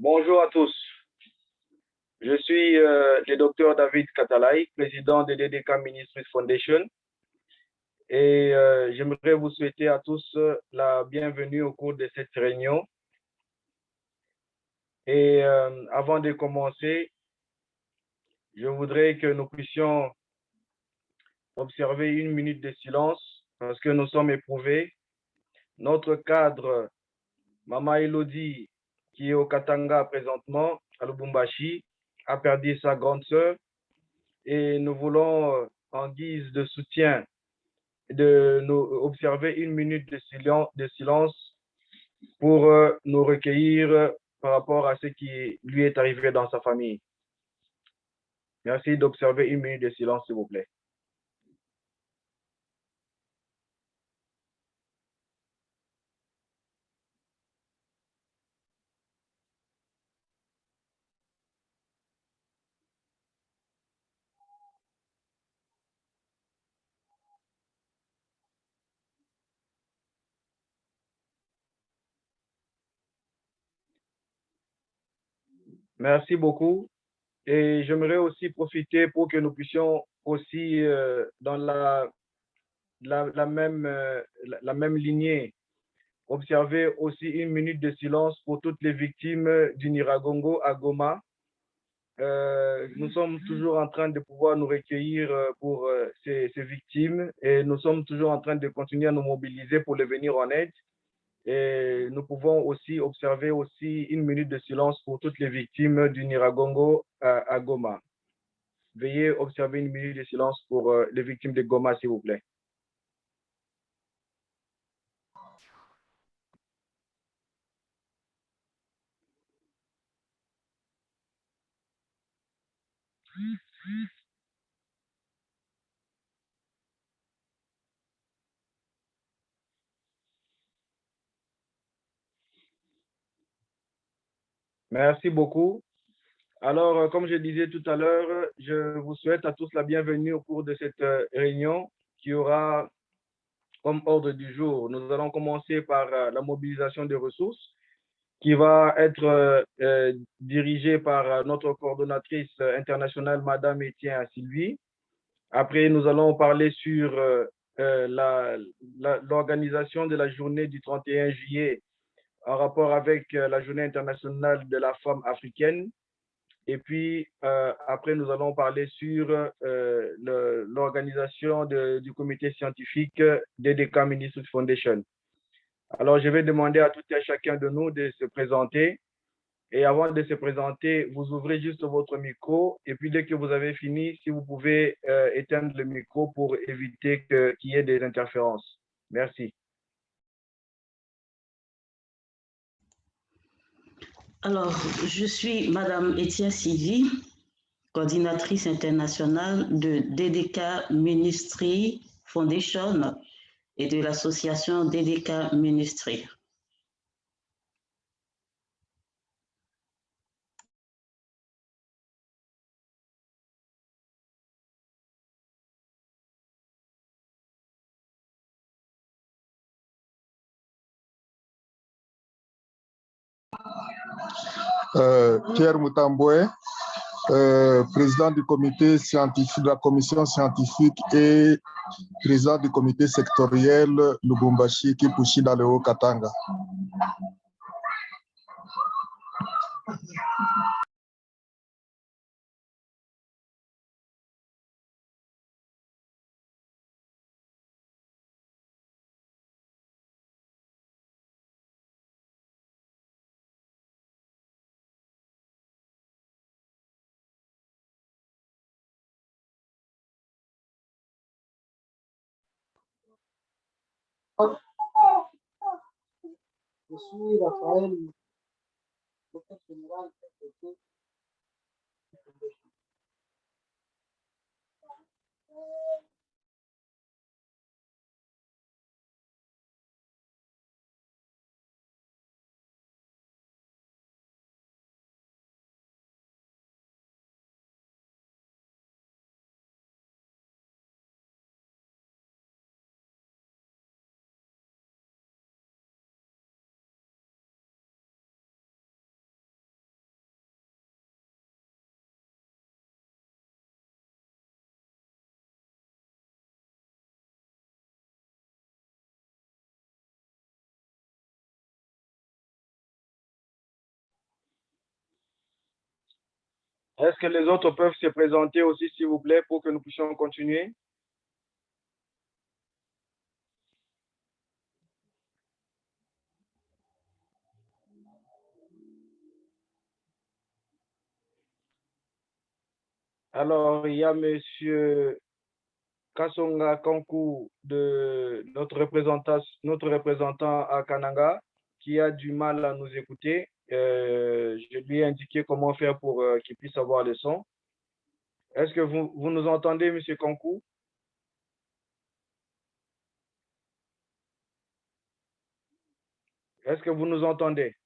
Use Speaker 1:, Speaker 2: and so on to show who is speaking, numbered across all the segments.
Speaker 1: Bonjour à tous. Je suis le docteur David Katalay, président de DDK Ministries Foundation, et j'aimerais vous souhaiter à tous la bienvenue au cours de cette réunion. Et avant de commencer, je voudrais que nous puissions observer une minute de silence parce que nous sommes éprouvés. Notre cadre, Mama Elodie, qui est au Katanga présentement, à Lubumbashi, a perdu sa grande sœur. Et nous voulons, en guise de soutien, de nous observer une minute de silence pour nous recueillir par rapport à ce qui lui est arrivé dans sa famille. Merci d'observer une minute de silence, s'il vous plaît. Merci beaucoup. Et j'aimerais aussi profiter pour que nous puissions aussi, dans la même lignée, observer aussi une minute de silence pour toutes les victimes du Niragongo à Goma. Nous sommes toujours en train de pouvoir nous recueillir pour ces victimes et nous sommes toujours en train de continuer à nous mobiliser pour les venir en aide. Et nous pouvons aussi observer aussi une minute de silence pour toutes les victimes du Niragongo à Goma. Veuillez observer une minute de silence pour les victimes de Goma, s'il vous plaît. Merci beaucoup. Alors, comme je disais tout à l'heure, je vous souhaite à tous la bienvenue au cours de cette réunion qui aura comme ordre du jour. Nous allons commencer par la mobilisation des ressources qui va être dirigée par notre coordonnatrice internationale, Madame Etienne Sylvie. Après, nous allons parler sur l'organisation de la journée du 31 juillet en rapport avec la journée internationale de la femme africaine. Et puis, après, nous allons parler sur l'organisation du comité scientifique DDK Ministries Foundation. Alors, je vais demander à tout et à chacun de nous de se présenter. Et avant de se présenter, vous ouvrez juste votre micro. Et puis, dès que vous avez fini, si vous pouvez éteindre le micro pour éviter qu'il y ait des interférences. Merci.
Speaker 2: Alors, je suis Madame Etienne Sylvie, coordinatrice internationale de DDK Ministry Foundation et de l'association DDK Ministry.
Speaker 3: Pierre Moutamboué, président du comité scientifique, de la commission scientifique et président du comité sectoriel Lubumbashi Kipushi dans le Haut-Katanga.
Speaker 4: Je suis Raphaël, secrétaire général de
Speaker 1: Est-ce que les autres peuvent se présenter aussi, s'il vous plaît, pour que nous puissions continuer? Alors, il y a Monsieur Kasonga Kankou, notre représentant à Kananga, qui a du mal à nous écouter. Je lui ai indiqué comment faire pour qu'il puisse avoir le son. Est-ce que vous nous entendez, Monsieur Kankou? Est-ce que vous nous entendez?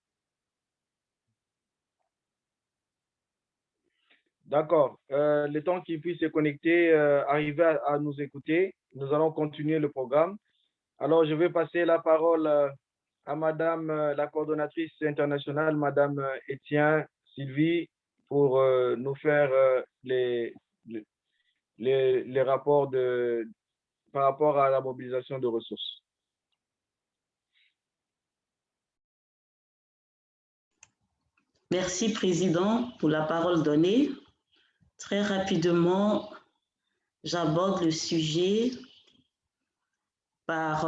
Speaker 1: D'accord. Le temps qu'il puisse se connecter, arriver à nous écouter, nous allons continuer le programme. Alors, je vais passer la parole à Madame la coordonnatrice internationale, Madame Etienne Sylvie, pour nous faire les rapports par rapport à la mobilisation de ressources.
Speaker 2: Merci, Président, pour la parole donnée. Très rapidement, j'aborde le sujet par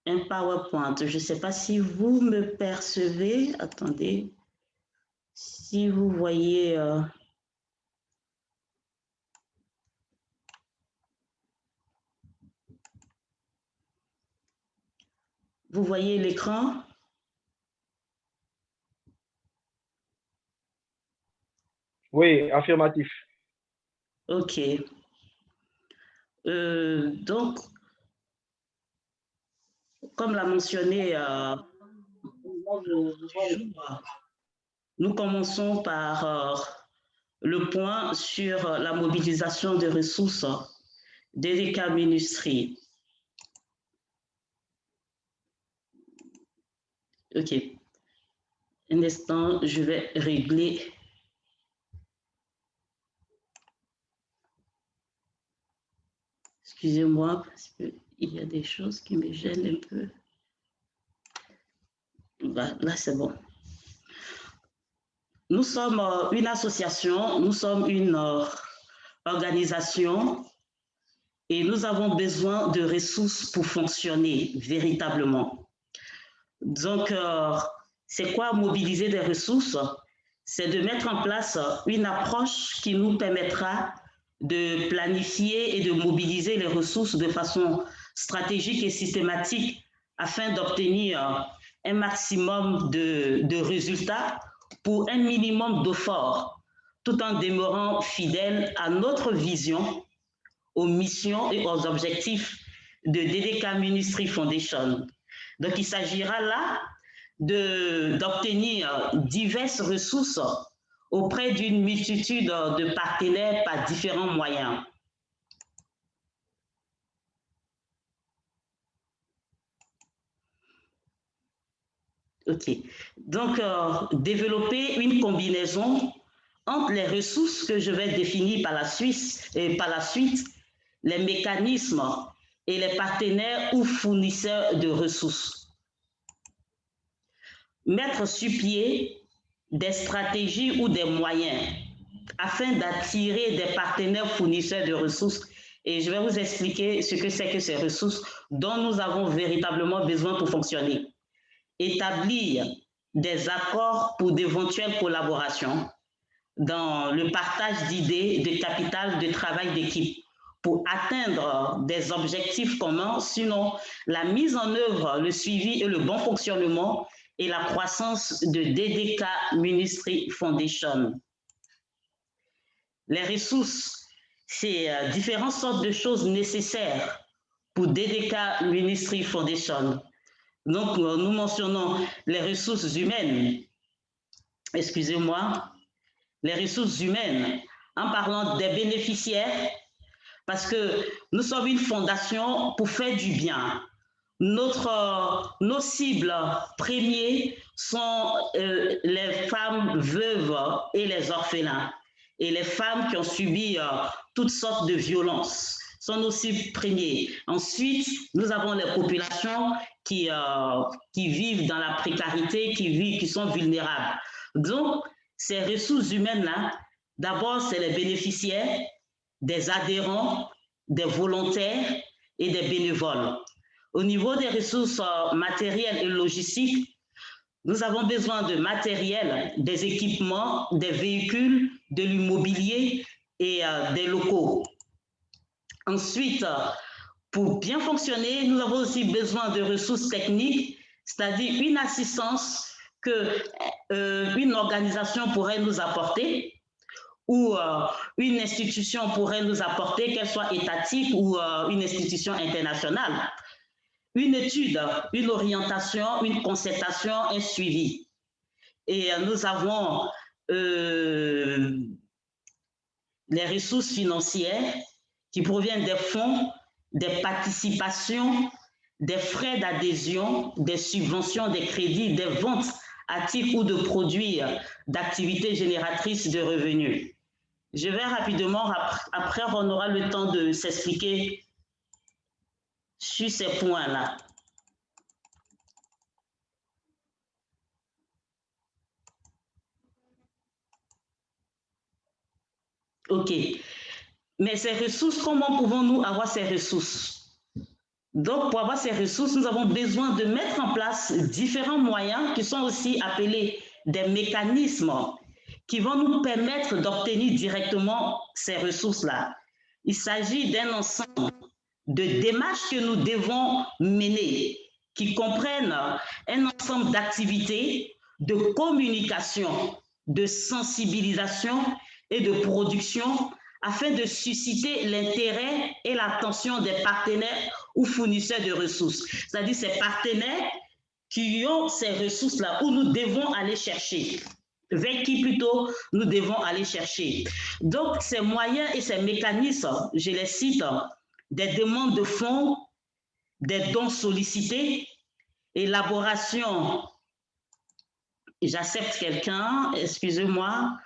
Speaker 2: un PowerPoint. Je ne sais pas si vous me percevez. Attendez. Si vous voyez... vous voyez l'écran?
Speaker 1: Oui, affirmatif.
Speaker 2: OK. Donc, comme l'a mentionné, nous commençons par le point sur la mobilisation des ressources DDK Ministry. OK. Un instant, je vais régler. Excusez-moi, parce qu'il y a des choses qui me gênent un peu. Là, c'est bon. Nous sommes une association, nous sommes une organisation et nous avons besoin de ressources pour fonctionner véritablement. Donc, c'est quoi mobiliser des ressources? C'est de mettre en place une approche qui nous permettra de planifier et de mobiliser les ressources de façon stratégique et systématique afin d'obtenir un maximum de résultats pour un minimum d'efforts, tout en demeurant fidèle à notre vision, aux missions et aux objectifs de DDK Ministry Foundation. Donc, il s'agira là d'obtenir diverses ressources auprès d'une multitude de partenaires par différents moyens. OK. Donc, développer une combinaison entre les ressources que je vais définir par la suite, les mécanismes et les partenaires ou fournisseurs de ressources. Mettre sur pied des stratégies ou des moyens afin d'attirer des partenaires fournisseurs de ressources. Et je vais vous expliquer ce que c'est que ces ressources dont nous avons véritablement besoin pour fonctionner. Établir des accords pour d'éventuelles collaborations dans le partage d'idées, de capital, de travail d'équipe pour atteindre des objectifs communs, sinon la mise en œuvre, le suivi et le bon fonctionnement et la croissance de DDK Ministry Foundation. Les ressources, c'est différentes sortes de choses nécessaires pour DDK Ministry Foundation. Donc, nous mentionnons les ressources humaines, excusez-moi, les ressources humaines, en parlant des bénéficiaires, parce que nous sommes une fondation pour faire du bien. Nos cibles premières sont les femmes veuves et les orphelins, et les femmes qui ont subi toutes sortes de violences sont nos cibles premières. Ensuite, nous avons les populations qui vivent dans la précarité, qui sont vulnérables. Donc, ces ressources humaines-là, d'abord, c'est les bénéficiaires, des adhérents, des volontaires et des bénévoles. Au niveau des ressources matérielles et logistiques, nous avons besoin de matériel, des équipements, des véhicules, de l'immobilier et des locaux. Ensuite, pour bien fonctionner, nous avons aussi besoin de ressources techniques, c'est-à-dire une assistance qu'une organisation pourrait nous apporter ou une institution pourrait nous apporter, qu'elle soit étatique ou une institution internationale. Une étude, une orientation, une concertation, un suivi. Et nous avons les ressources financières qui proviennent des fonds, des participations, des frais d'adhésion, des subventions, des crédits, des ventes à titre ou de produits d'activités génératrices de revenus. Je vais rapidement, après on aura le temps de s'expliquer sur ces points-là. OK. Mais ces ressources, comment pouvons-nous avoir ces ressources? Donc, pour avoir ces ressources, nous avons besoin de mettre en place différents moyens qui sont aussi appelés des mécanismes qui vont nous permettre d'obtenir directement ces ressources-là. Il s'agit d'un ensemble de démarches que nous devons mener qui comprennent un ensemble d'activités, de communication, de sensibilisation et de production afin de susciter l'intérêt et l'attention des partenaires ou fournisseurs de ressources. C'est-à-dire ces partenaires qui ont ces ressources-là où nous devons aller chercher. Vers qui plutôt nous devons aller chercher. Donc ces moyens et ces mécanismes, je les cite, des demandes de fonds, des dons sollicités, élaboration, j'accepte quelqu'un, excusez-moi,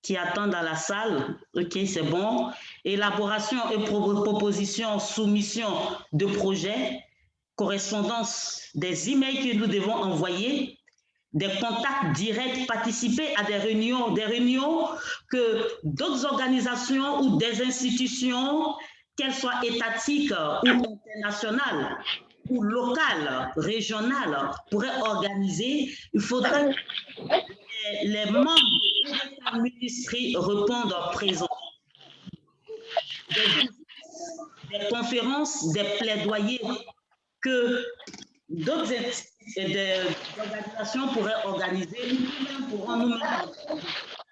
Speaker 2: qui attend dans la salle, ok, c'est bon, élaboration et proposition, soumission de projets, correspondance des emails que nous devons envoyer, des contacts directs, participer à des réunions que d'autres organisations ou des institutions, qu'elles soient étatiques ou internationales, ou locales, régionales, pourraient organiser. Il faudrait que les membres de l'État ministrie répondent présents. Des conférences, des plaidoyers que d'autres organisations pourraient organiser, nous-mêmes pourrons nous-mêmes.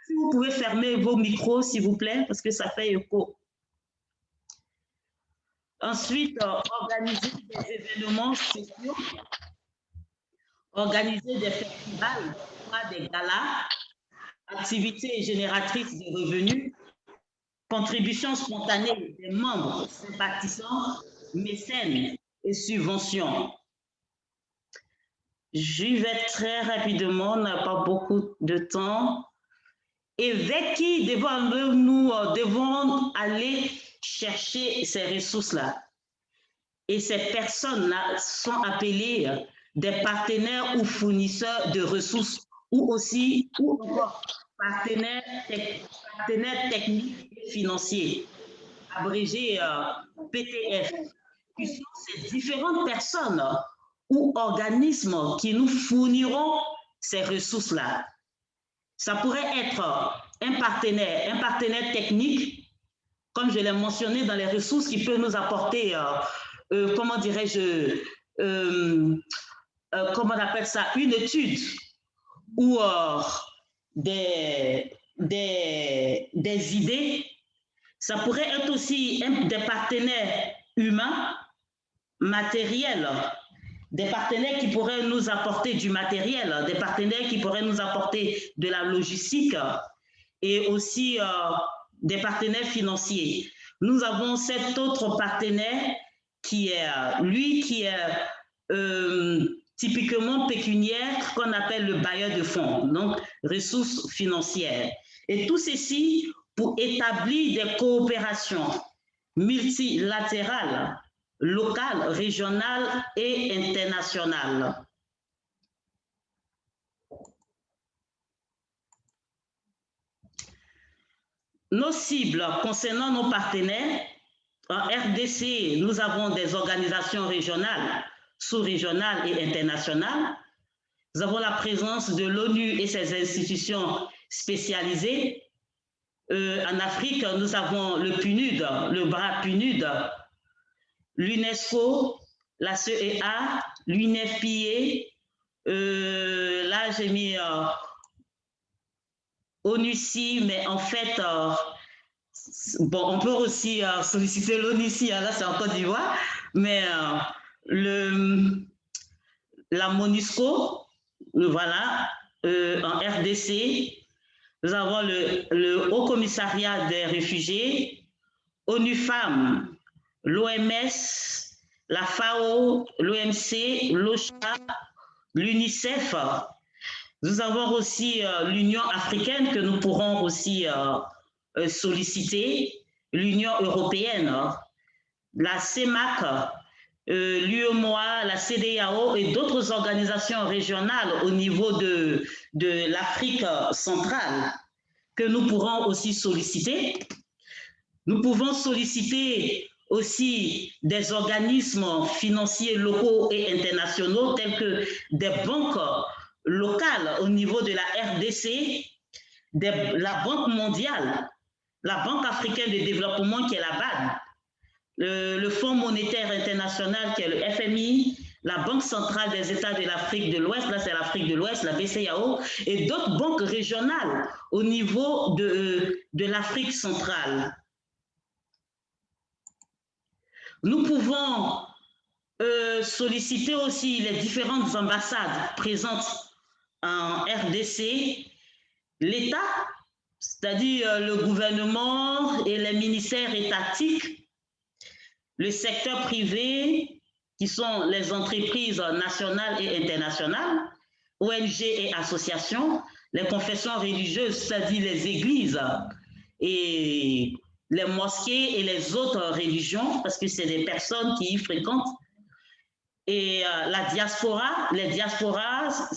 Speaker 2: Si vous pouvez fermer vos micros, s'il vous plaît, parce que ça fait écho. Ensuite, organiser des événements sociaux, organiser des festivals, des galas, activités génératrices de revenus, contributions spontanées des membres, sympathisants, mécènes et subventions. J'y vais très rapidement, on n'a pas beaucoup de temps. Et vers qui nous devons aller chercher ces ressources-là? Et ces personnes-là sont appelées des partenaires ou fournisseurs de ressources ou encore partenaires techniques et financiers, abrégé PTF, qui sont ces différentes personnes ou organismes qui nous fourniront ces ressources-là. Ça pourrait être un partenaire technique, comme je l'ai mentionné dans les ressources, qui peut nous apporter, comment dirais-je, comment on appelle ça, une étude ou des idées. Ça pourrait être aussi des partenaires humains, matériels, des partenaires qui pourraient nous apporter du matériel, des partenaires qui pourraient nous apporter de la logistique et aussi des partenaires financiers. Nous avons cet autre partenaire qui est, typiquement pécuniaire, qu'on appelle le bailleur de fonds, donc ressources financières. Et tout ceci pour établir des coopérations multilatérales, locales, régionales et internationales. nos cibles concernant nos partenaires, en RDC, nous avons des organisations régionales, sous-régionales et internationales. Nous avons la présence de l'ONU et ses institutions spécialisées. En Afrique, nous avons le PNUD, le bras PNUD, l'UNESCO, la CEA, l'UNFPA. Là, j'ai mis ONUCI, mais en fait, bon, on peut aussi solliciter l'ONUCI, là c'est en Côte d'Ivoire, mais la MONUSCO, voilà, en RDC, nous avons le Haut Commissariat des réfugiés, ONU Femmes, l'OMS, la FAO, l'OMC, l'OCHA, l'UNICEF. Nous avons aussi l'Union africaine que nous pourrons aussi solliciter, l'Union européenne, la CEMAC, l'UEMOA, la CEDEAO et d'autres organisations régionales au niveau de l'Afrique centrale que nous pourrons aussi solliciter. Nous pouvons solliciter aussi des organismes financiers locaux et internationaux tels que des banques locales au niveau de la RDC, la Banque mondiale, la Banque africaine de développement qui est la BAD, le Fonds monétaire international qui est le FMI, la Banque centrale des États de l'Afrique de l'Ouest, là c'est l'Afrique de l'Ouest, la BCEAO, et d'autres banques régionales au niveau de l'Afrique centrale. Nous pouvons solliciter aussi les différentes ambassades présentes en RDC, l'État, c'est-à-dire le gouvernement et les ministères étatiques, le secteur privé, qui sont les entreprises nationales et internationales, ONG et associations, les confessions religieuses, c'est-à-dire les églises et les mosquées et les autres religions, parce que c'est des personnes qui y fréquentent. Et la diaspora, les diasporas,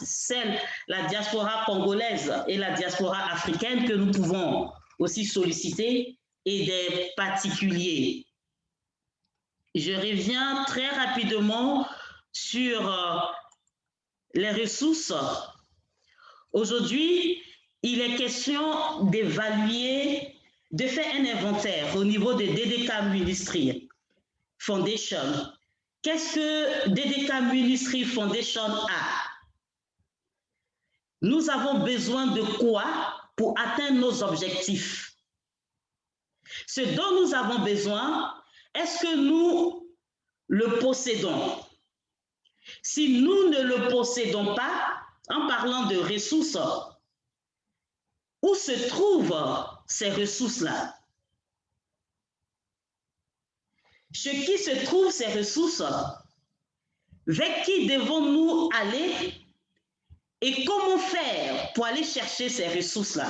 Speaker 2: la diaspora congolaise et la diaspora africaine que nous pouvons aussi solliciter, et des particuliers. Je reviens très rapidement sur les ressources. Aujourd'hui, il est question d'évaluer, de faire un inventaire au niveau de DDK Ministry Foundation. Qu'est-ce que DDK Ministry Foundation a? Nous avons besoin de quoi pour atteindre nos objectifs? Ce dont nous avons besoin, est-ce que nous le possédons? Si nous ne le possédons pas, en parlant de ressources, où se trouvent ces ressources-là? Chez qui se trouvent ces ressources? Vers qui devons-nous aller? Et comment faire pour aller chercher ces ressources-là?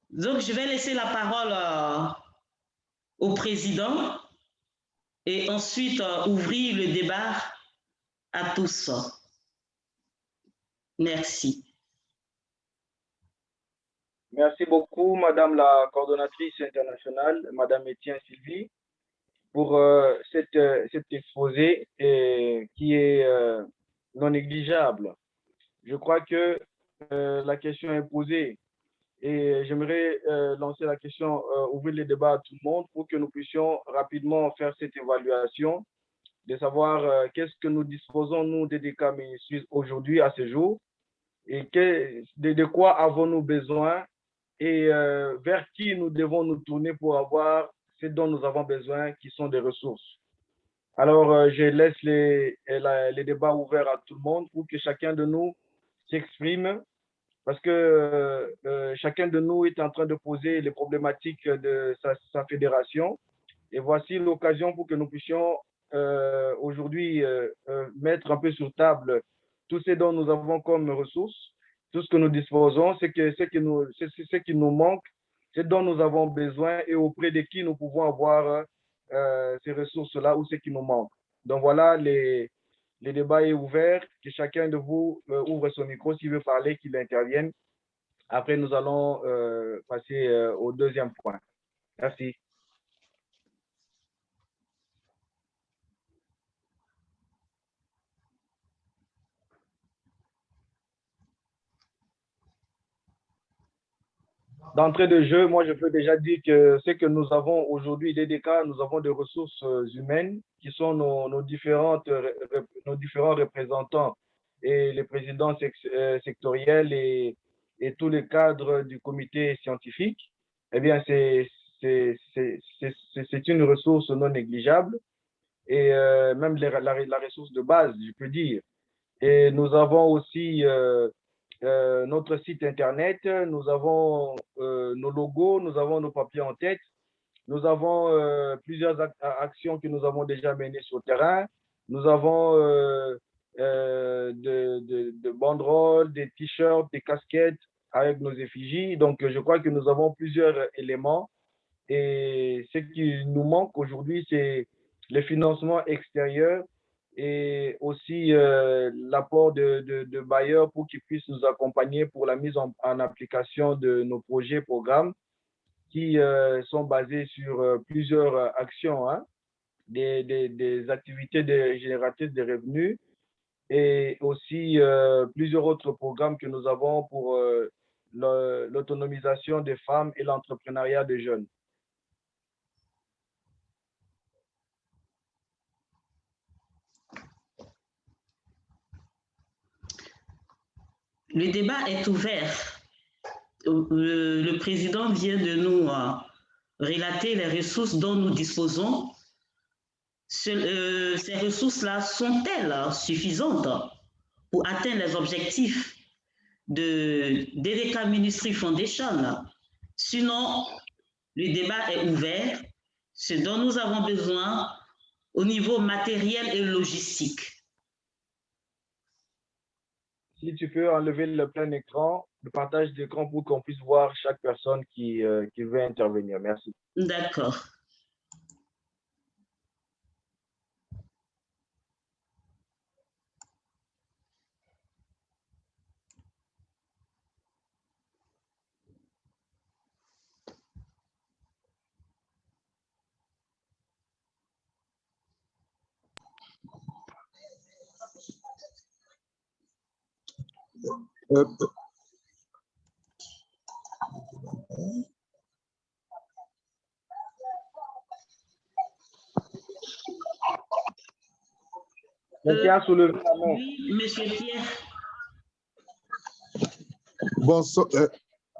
Speaker 2: Donc, je vais laisser la parole au président et ensuite ouvrir le débat à tous. Merci.
Speaker 1: Merci beaucoup, Madame la coordonnatrice internationale, Madame Etienne Sylvie, pour cet exposé qui est non négligeable. Je crois que la question est posée et j'aimerais lancer la question, ouvrir le débat à tout le monde pour que nous puissions rapidement faire cette évaluation, de savoir qu'est-ce que nous disposons, nous, des DDK Ministries aujourd'hui, à ce jour, et de quoi avons-nous besoin et vers qui nous devons nous tourner pour avoir ce dont nous avons besoin, qui sont des ressources. Alors, je laisse les débats ouverts à tout le monde pour que chacun de nous s'exprime, parce que chacun de nous est en train de poser les problématiques de sa fédération. Et voici l'occasion pour que nous puissions aujourd'hui mettre un peu sur table tout ce dont nous avons comme ressources, tout ce que nous disposons, ce qui nous manque, ce dont nous avons besoin et auprès de qui nous pouvons avoir ces ressources-là ou ce qui nous manque. Donc voilà Le débat est ouvert, que chacun de vous ouvre son micro s'il veut parler, qu'il intervienne. Après, nous allons passer au deuxième point. Merci. D'entrée de jeu, moi, je peux déjà dire que ce que nous avons aujourd'hui, DDK, nous avons des ressources humaines qui sont nos différents représentants et les présidents sectoriels et tous les cadres du comité scientifique. Eh bien, c'est une ressource non négligeable et même la ressource de base, je peux dire. Et nous avons aussi notre site Internet, nous avons nos logos, nous avons nos papiers en tête, nous avons plusieurs actions que nous avons déjà menées sur le terrain, nous avons de banderoles, des t-shirts, des casquettes avec nos effigies. Donc, je crois que nous avons plusieurs éléments et ce qui nous manque aujourd'hui, c'est le financement extérieur et aussi l'apport de bailleurs pour qu'ils puissent nous accompagner pour la mise en application de nos projets, programmes qui sont basés sur plusieurs actions, hein, des activités génératrices de revenus et aussi plusieurs autres programmes que nous avons pour l'autonomisation des femmes et l'entrepreneuriat des jeunes.
Speaker 2: Le débat est ouvert. Le président vient de nous relater les ressources dont nous disposons. Ces ressources-là sont-elles suffisantes pour atteindre les objectifs de DDK Ministry Foundation? Sinon, le débat est ouvert. Ce dont nous avons besoin au niveau matériel et logistique.
Speaker 1: Si tu peux enlever le plein écran, le partage d'écran pour qu'on puisse voir chaque personne qui veut intervenir. Merci.
Speaker 2: D'accord.
Speaker 1: Qui a soulevé la main?
Speaker 2: Oui, Monsieur Pierre.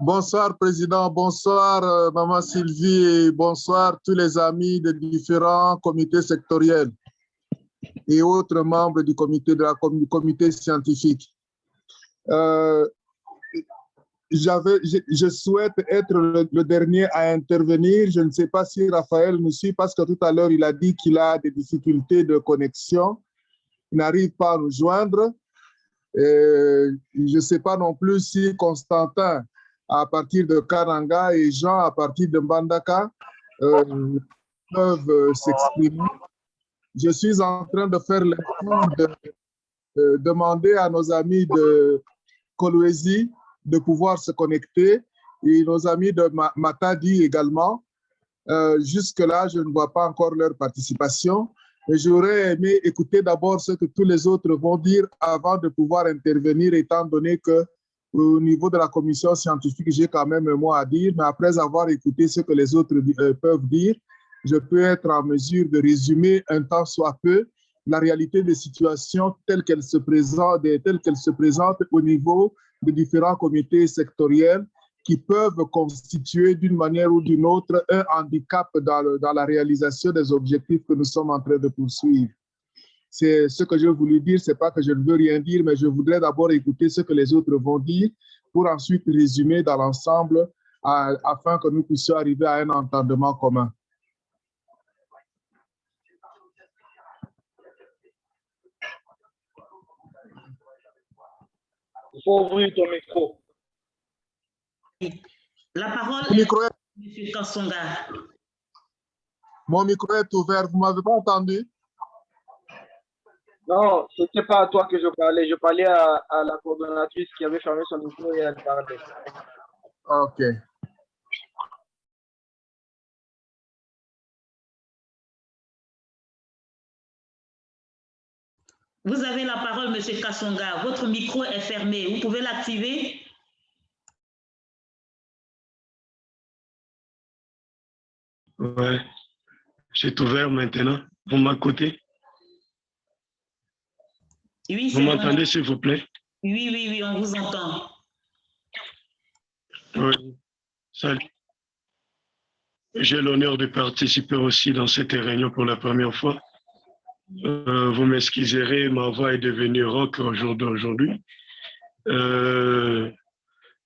Speaker 3: Bonsoir, Président. Bonsoir, Maman Sylvie. Et bonsoir, tous les amis des différents comités sectoriels et autres membres du comité scientifique. Je souhaite être le dernier à intervenir. Je ne sais pas si Raphaël nous suit parce que tout à l'heure, il a dit qu'il a des difficultés de connexion. Il n'arrive pas à nous joindre. Je ne sais pas non plus si Constantin, à partir de Kananga, et Jean, à partir de Mbandaka, peuvent s'exprimer. Je suis en train de faire l'effort de demander à nos amis de Kolwezi de pouvoir se connecter et nos amis de Matadi également. Jusque-là, je ne vois pas encore leur participation. Mais j'aurais aimé écouter d'abord ce que tous les autres vont dire avant de pouvoir intervenir, étant donné que au niveau de la commission scientifique, j'ai quand même un mot à dire, mais après avoir écouté ce que les autres peuvent dire, je peux être en mesure de résumer un tant soit peu la réalité des situations telles qu'elles se présentent au niveau des différents comités sectoriels qui peuvent constituer d'une manière ou d'une autre un handicap dans la réalisation des objectifs que nous sommes en train de poursuivre. C'est ce que je voulais dire, c'est pas que je ne veux rien dire, mais je voudrais d'abord écouter ce que les autres vont dire pour ensuite résumer dans l'ensemble afin que nous puissions arriver à un entendement commun.
Speaker 1: Il faut ouvrir ton micro.
Speaker 2: La parole est à M. Kassonga.
Speaker 3: Mon micro est ouvert, vous ne m'avez pas entendu?
Speaker 1: Non, ce n'était pas à toi que je parlais à la coordonnatrice qui avait fermé son micro et elle parlait.
Speaker 3: Ok.
Speaker 2: Vous avez la parole, Monsieur Kasonga. Votre micro est fermé. Vous pouvez l'activer?
Speaker 5: Ouais, c'est ouvert maintenant. Vous m'écoutez?
Speaker 2: Oui,
Speaker 5: Vous
Speaker 2: c'est
Speaker 5: m'entendez,
Speaker 2: bon.
Speaker 5: s'il vous plaît?
Speaker 2: Oui, on vous entend.
Speaker 5: Oui. Salut. J'ai l'honneur de participer aussi dans cette réunion pour la première fois. Vous m'excuserez, ma voix est devenue rauque au jour d'aujourd'hui.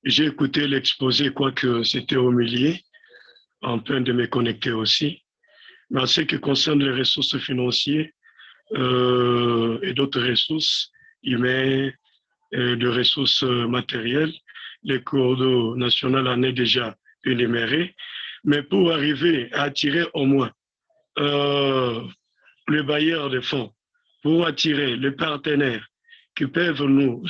Speaker 5: J'ai écouté l'exposé, quoique c'était au milieu, en train de me connecter aussi. Mais en ce qui concerne les ressources financières et d'autres ressources humaines, et de ressources matérielles, les cours nationaux en est déjà énuméré. Mais pour arriver à attirer au moins les bailleurs de fonds, pour attirer les partenaires qui peuvent nous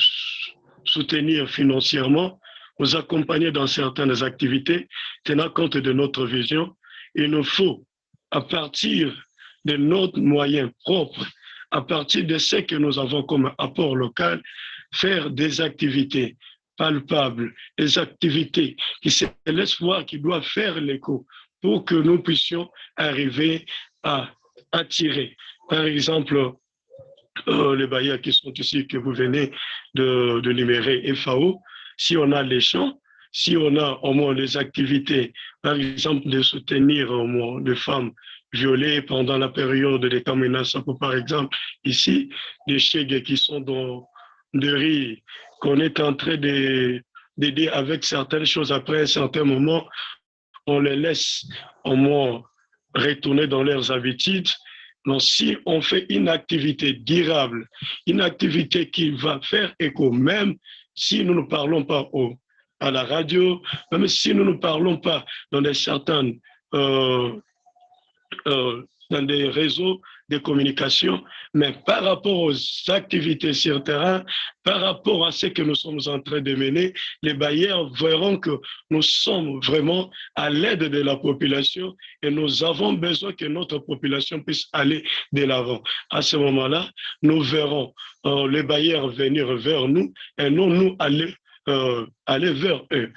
Speaker 5: soutenir financièrement, nous accompagner dans certaines activités, tenant compte de notre vision, il nous faut, à partir de nos moyens propres, à partir de ce que nous avons comme apport local, faire des activités palpables, des activités qui se laissent voir, qui doivent faire l'écho pour que nous puissions arriver à attirer. Par exemple, les bailleurs qui sont ici, que vous venez de numérer FAO, si on a les champs, si on a au moins les activités, par exemple, de soutenir au moins les femmes violées pendant la période des Kamina Sapo, par exemple, ici, des chèques qui sont dans de riz, qu'on est en train d'aider avec certaines choses. Après un certain moment, on les laisse au moins retourner dans leurs habitudes. Donc, si on fait une activité durable, une activité qui va faire écho, même si nous ne parlons pas à la radio, même si nous ne parlons pas dans certaines dans des réseaux de communication, mais par rapport aux activités sur le terrain, par rapport à ce que nous sommes en train de mener, les bailleurs verront que nous sommes vraiment à l'aide de la population et nous avons besoin que notre population puisse aller de l'avant. À ce moment-là, nous verrons les bailleurs venir vers nous et non nous aller vers eux.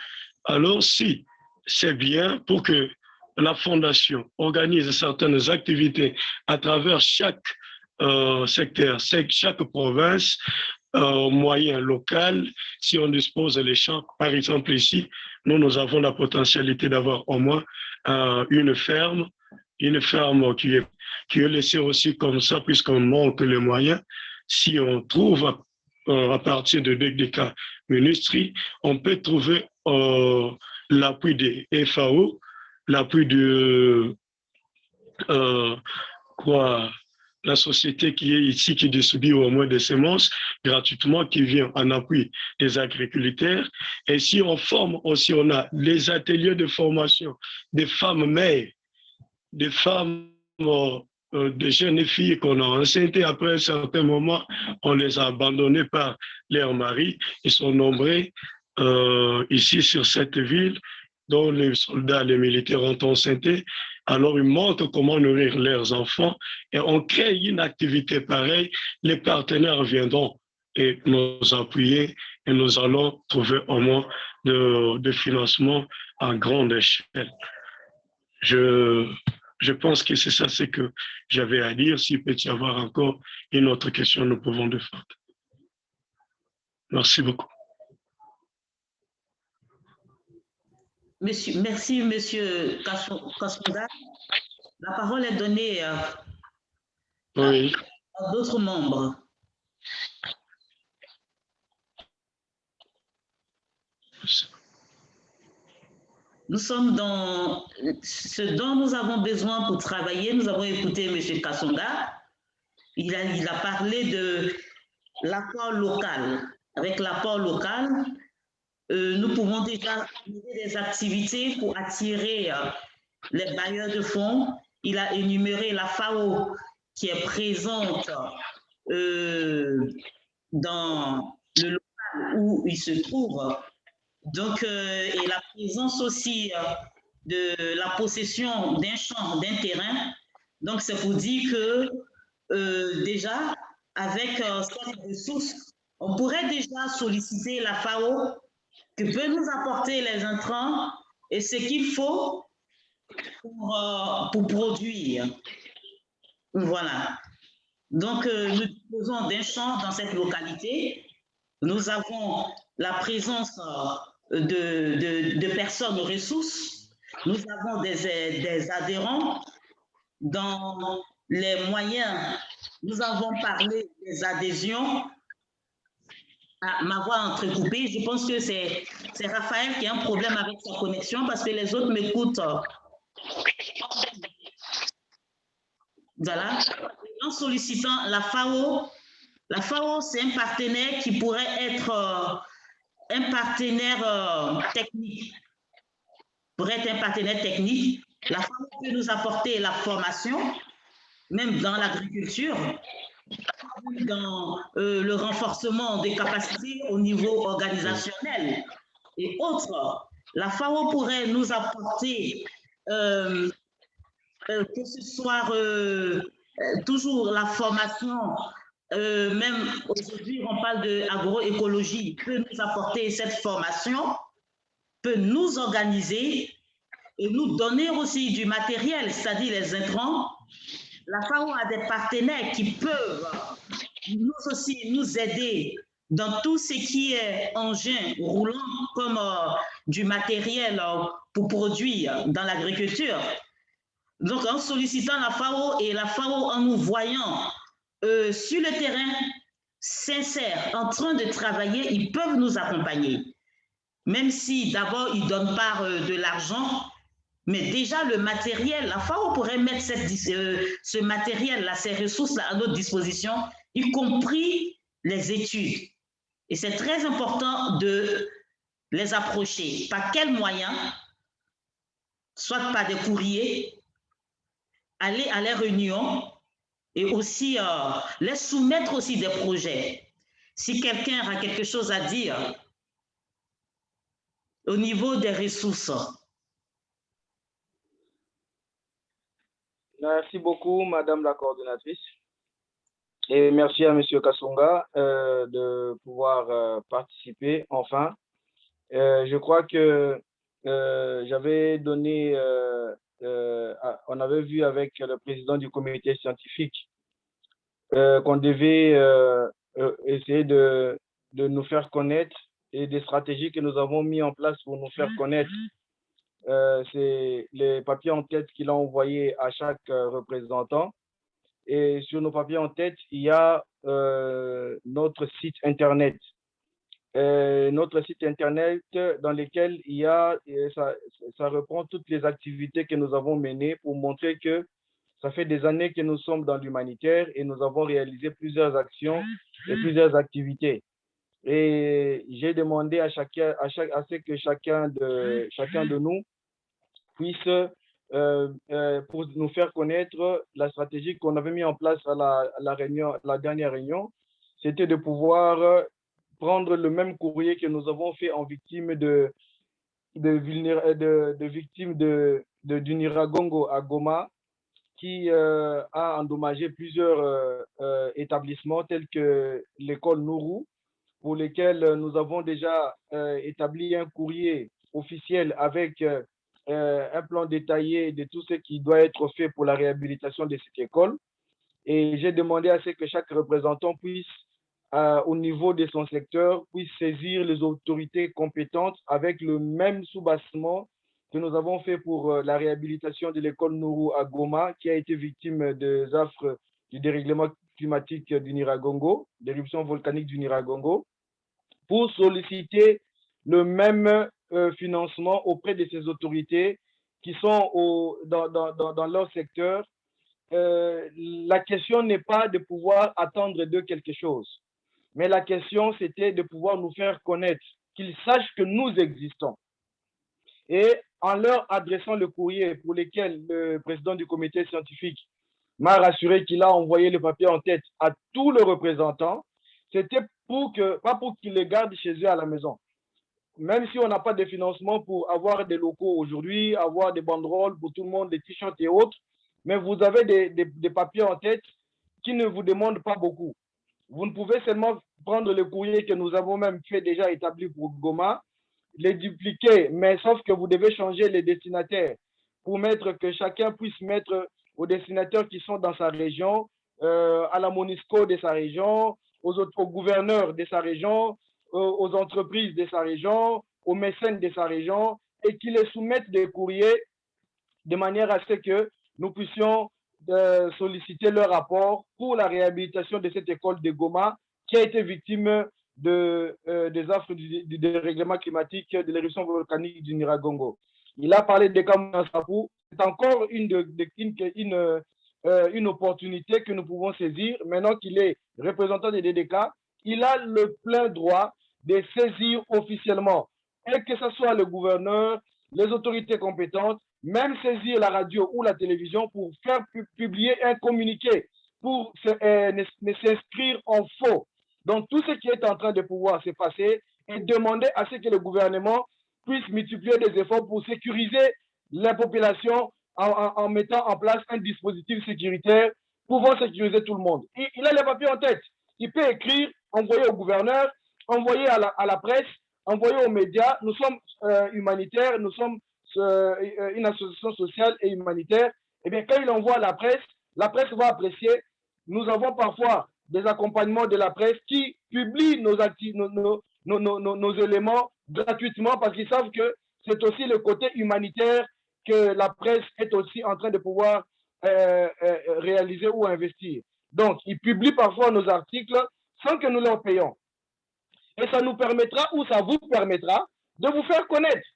Speaker 5: Alors si c'est bien pour que la Fondation organise certaines activités à travers chaque secteur, chaque province, moyen local, si on dispose des champs. Par exemple, ici, nous avons la potentialité d'avoir au moins une ferme qui est laissée aussi comme ça, puisqu'on manque les moyens. Si on trouve à partir de deux cas ministries, on peut trouver l'appui des FAO, l'appui de la société qui est ici, qui distribue au moins des semences gratuitement, qui vient en appui des agriculteurs. Et si on forme aussi, on a les ateliers de formation des femmes mères, des femmes, des jeunes filles qu'on a enceintes, après un certain moment, on les a abandonnées par leurs maris. Ils sont nombreux ici sur cette ville, dont les soldats, les militaires ont enceinté. Alors, ils montrent comment nourrir leurs enfants et on crée une activité pareille. Les partenaires viendront et nous appuyer et nous allons trouver au moins de financement à grande échelle. Je pense que c'est ça ce que j'avais à dire. S'il peut y avoir encore une autre question, nous pouvons le faire. Merci beaucoup.
Speaker 2: Merci, monsieur Kasonga. La parole est donnée à d'autres membres. Nous sommes dans ce dont nous avons besoin pour travailler. Nous avons écouté monsieur Kasonga. Il a parlé de l'apport local. Avec l'apport local, nous pouvons déjà mener des activités pour attirer les bailleurs de fonds. Il a énuméré la FAO qui est présente dans le local où il se trouve. Donc, et la présence aussi de la possession d'un champ, d'un terrain. Donc, c'est pour dire que déjà, avec cette ressource, on pourrait déjà solliciter la FAO qui peut nous apporter les intrants et ce qu'il faut pour produire. Voilà. Donc, nous disposons d'un champ dans cette localité. Nous avons la présence de personnes ressources. Nous avons des adhérents. Dans les moyens, nous avons parlé des adhésions. Ah, ma voix entrecoupée, je pense que c'est Raphaël qui a un problème avec sa connexion parce que les autres m'écoutent. Voilà. En sollicitant la FAO, c'est un partenaire qui pourrait être un partenaire technique. Pourrait être un partenaire technique. La FAO peut nous apporter la formation, même dans l'agriculture, dans le renforcement des capacités au niveau organisationnel et autres. La FAO pourrait nous apporter que ce soit toujours la formation, même aujourd'hui on parle d'agroécologie, peut nous apporter cette formation, peut nous organiser et nous donner aussi du matériel, c'est-à-dire les intrants. La FAO a des partenaires qui peuvent nous aussi nous aider dans tout ce qui est engin roulant comme du matériel pour produire dans l'agriculture. Donc, en sollicitant la FAO et la FAO en nous voyant sur le terrain, sincères, en train de travailler, ils peuvent nous accompagner. Même si d'abord, ils ne donnent pas de l'argent, mais déjà le matériel, la FAO pourrait mettre ce matériel-là, ces ressources-là à notre disposition, y compris les études. Et c'est très important de les approcher. Par quels moyens? Soit par des courriers, aller à les réunions et aussi les soumettre aussi des projets. Si quelqu'un a quelque chose à dire au niveau des ressources.
Speaker 1: Merci beaucoup, Madame la coordonnatrice. Et merci à Monsieur Kasonga de pouvoir participer enfin. Je crois que j'avais donné, on avait vu avec le président du comité scientifique qu'on devait essayer de nous faire connaître et des stratégies que nous avons mis en place pour nous faire connaître. C'est les papiers en tête qu'il a envoyés à chaque représentant. Et sur nos papiers en tête, il y a notre site Internet. Notre site Internet dans lequel il y a, ça reprend toutes les activités que nous avons menées pour montrer que ça fait des années que nous sommes dans l'humanitaire et nous avons réalisé plusieurs actions et plusieurs activités. Et j'ai demandé à ce que chacun de nous puisse, pour nous faire connaître la stratégie qu'on avait mis en place à la dernière réunion, c'était de pouvoir prendre le même courrier que nous avons fait en victime victimes du Niragongo à Goma, qui a endommagé plusieurs établissements tels que l'école Nourou, pour lesquels nous avons déjà établi un courrier officiel avec un plan détaillé de tout ce qui doit être fait pour la réhabilitation de cette école. Et j'ai demandé à ce que chaque représentant puisse, au niveau de son secteur, puisse saisir les autorités compétentes avec le même soubassement que nous avons fait pour la réhabilitation de l'école Nourou à Goma, qui a été victime des affres du dérèglement climatique du Niragongo, d'éruption volcanique du Niragongo, pour solliciter le même financement auprès de ces autorités qui sont dans leur secteur. La question n'est pas de pouvoir attendre d'eux quelque chose, mais la question c'était de pouvoir nous faire connaître, qu'ils sachent que nous existons. Et en leur adressant le courrier pour lequel le président du comité scientifique m'a rassuré qu'il a envoyé le papier en tête à tous les représentants. C'était pas pour qu'ils les gardent chez eux à la maison. Même si on n'a pas de financement pour avoir des locaux aujourd'hui, avoir des banderoles pour tout le monde, des t-shirts et autres, mais vous avez des papiers en tête qui ne vous demandent pas beaucoup. Vous ne pouvez seulement prendre le courrier que nous avons même fait déjà établi pour Goma, les dupliquer, mais sauf que vous devez changer les destinataires pour mettre que chacun puisse mettre aux destinataires qui sont dans sa région, à la MONUSCO de sa région, aux gouverneurs de sa région, aux entreprises de sa région, aux mécènes de sa région, et qui les soumettent des courriers de manière à ce que nous puissions solliciter leur rapport pour la réhabilitation de cette école de Goma qui a été victime des affres du dérèglement climatique, de l'éruption volcanique du Nyiragongo. Il a parlé de Kamuna Sapou. C'est encore une opportunité que nous pouvons saisir. Maintenant qu'il est représentant des DDK, il a le plein droit de saisir officiellement, et que ce soit le gouverneur, les autorités compétentes, même saisir la radio ou la télévision pour faire publier un communiqué, pour s'inscrire en faux dans tout ce qui est en train de pouvoir se passer et demander à ce que le gouvernement puisse multiplier des efforts pour sécuriser la population en mettant en place un dispositif sécuritaire pouvant sécuriser tout le monde. Il a les papiers en tête. Il peut écrire, envoyer au gouverneur, envoyer à la presse, envoyer aux médias. Nous sommes humanitaires, nous sommes une association sociale et humanitaire. Eh bien, quand il envoie à la presse va apprécier. Nous avons parfois des accompagnements de la presse qui publient nos éléments gratuitement parce qu'ils savent que c'est aussi le côté humanitaire que la presse est aussi en train de pouvoir réaliser ou investir. Donc, ils publient parfois nos articles sans que nous leur payons. Et ça nous permettra, ou ça vous permettra, de vous faire connaître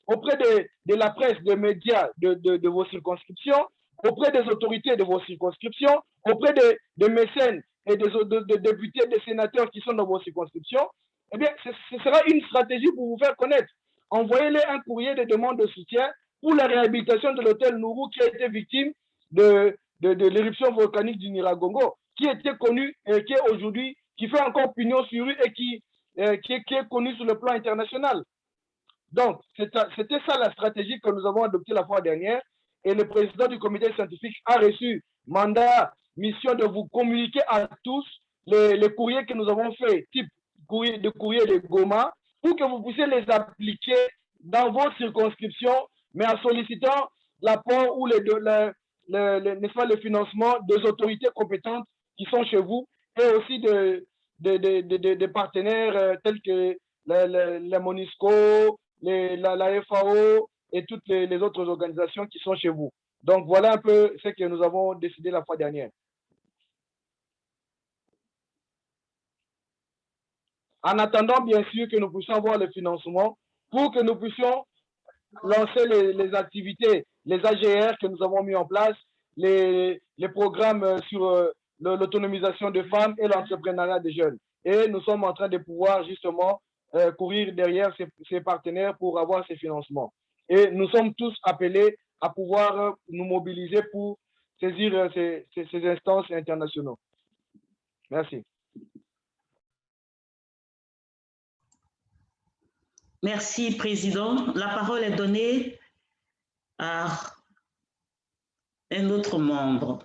Speaker 1: auprès de la presse, des médias de vos circonscriptions, auprès des autorités de vos circonscriptions, auprès des mécènes et des députés, des sénateurs qui sont dans vos circonscriptions. Eh bien, ce sera une stratégie pour vous faire connaître. Envoyez-les un courrier de demande de soutien pour la réhabilitation de l'hôtel Nourou qui a été victime de l'éruption volcanique du Nyiragongo, qui était connu et qui est aujourd'hui, qui fait encore pignon sur rue et qui est connu sur le plan international. Donc, c'était ça la stratégie que nous avons adoptée la fois dernière. Et le président du comité scientifique a reçu mandat, mission de vous communiquer à tous les courriers que nous avons faits, type courrier de Goma, pour que vous puissiez les appliquer dans vos circonscriptions, mais en sollicitant l'apport ou le financement des autorités compétentes qui sont chez vous et aussi des partenaires tels que la MONUSCO, la FAO et toutes les autres organisations qui sont chez vous. Donc, voilà un peu ce que nous avons décidé la fois dernière. En attendant, bien sûr, que nous puissions avoir le financement pour que nous puissions lancer les activités, les AGR que nous avons mis en place, les programmes sur l'autonomisation des femmes et l'entrepreneuriat des jeunes. Et nous sommes en train de pouvoir justement courir derrière ces partenaires pour avoir ces financements. Et nous sommes tous appelés à pouvoir nous mobiliser pour saisir ces instances internationaux. Merci.
Speaker 2: Merci, Président. La parole est donnée à un autre membre.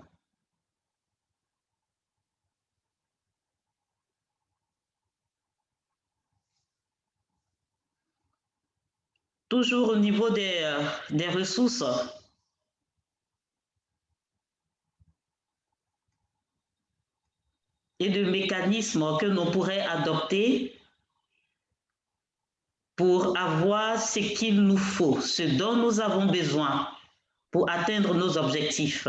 Speaker 2: Toujours au niveau des ressources, et de mécanismes que l'on pourrait adopter pour avoir ce qu'il nous faut, ce dont nous avons besoin pour atteindre nos objectifs.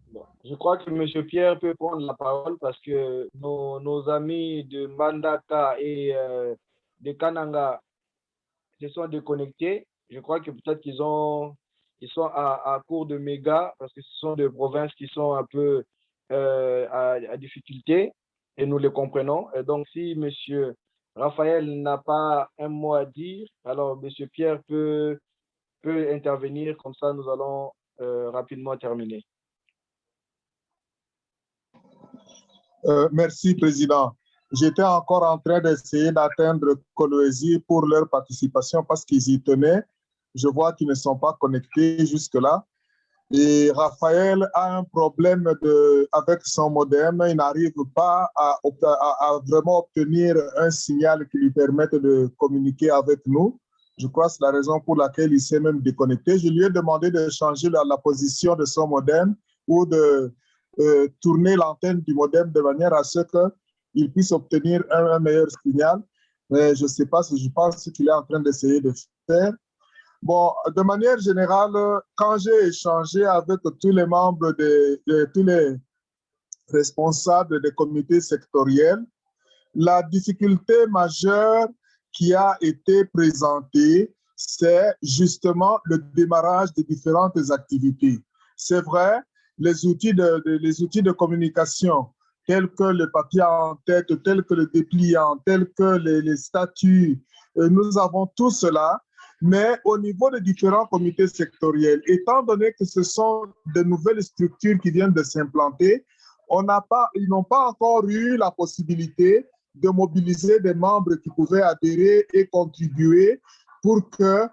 Speaker 1: Bon, je crois que M. Pierre peut prendre la parole parce que nos amis de Mandaka et de Kananga se sont déconnectés. Je crois que peut-être qu'ils sont à court de mégas parce que ce sont des provinces qui sont un peu à difficulté et nous les comprenons. Et donc, si M. Raphaël n'a pas un mot à dire. Alors, M. Pierre peut intervenir, comme ça nous allons rapidement terminer.
Speaker 3: Merci, Président. J'étais encore en train d'essayer d'atteindre Coloésie pour leur participation parce qu'ils y tenaient. Je vois qu'ils ne sont pas connectés jusque-là. Et Raphaël a un problème avec son modem. Il n'arrive pas à vraiment obtenir un signal qui lui permette de communiquer avec nous. Je crois que c'est la raison pour laquelle il s'est même déconnecté. Je lui ai demandé de changer la position de son modem ou de tourner l'antenne du modem de manière à ce qu'il puisse obtenir un meilleur signal. Mais je ne sais pas, je pense qu'il est en train d'essayer de faire. Bon, de manière générale, quand j'ai échangé avec tous les membres tous les responsables des comités sectoriels, la difficulté majeure qui a été présentée, c'est justement le démarrage des différentes activités. C'est vrai, les outils de communication, tels que le papier en tête, tels que le dépliant, tels que les statuts, nous avons tout cela. Mais au niveau des différents comités sectoriels, étant donné que ce sont de nouvelles structures qui viennent de s'implanter, ils n'ont pas encore eu la possibilité de mobiliser des membres qui pouvaient adhérer et contribuer pour que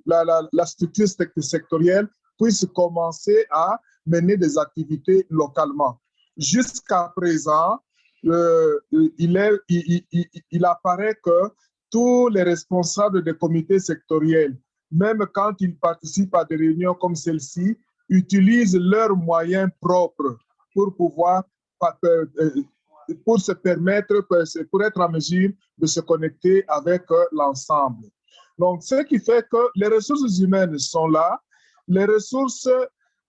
Speaker 3: la structure sectorielle puisse commencer à mener des activités localement. Jusqu'à présent, il apparaît que tous les responsables des comités sectoriels, même quand ils participent à des réunions comme celle-ci, utilisent leurs moyens propres pour pouvoir, pour se permettre, pour être en mesure de se connecter avec l'ensemble. Donc, ce qui fait que les ressources humaines sont là, les ressources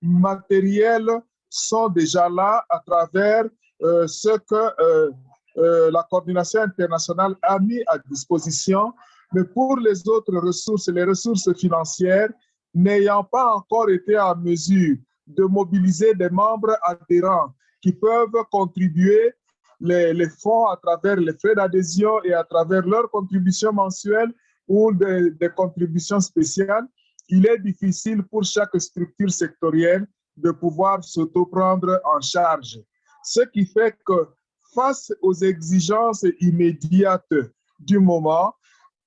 Speaker 3: matérielles sont déjà là à travers ce que la coordination internationale a mis à disposition, mais pour les autres ressources, les ressources financières, n'ayant pas encore été en mesure de mobiliser des membres adhérents qui peuvent contribuer les fonds à travers les frais d'adhésion et à travers leurs contributions mensuelles ou des contributions spéciales, il est difficile pour chaque structure sectorielle de pouvoir s'auto-prendre en charge. Ce qui fait que face aux exigences immédiates du moment,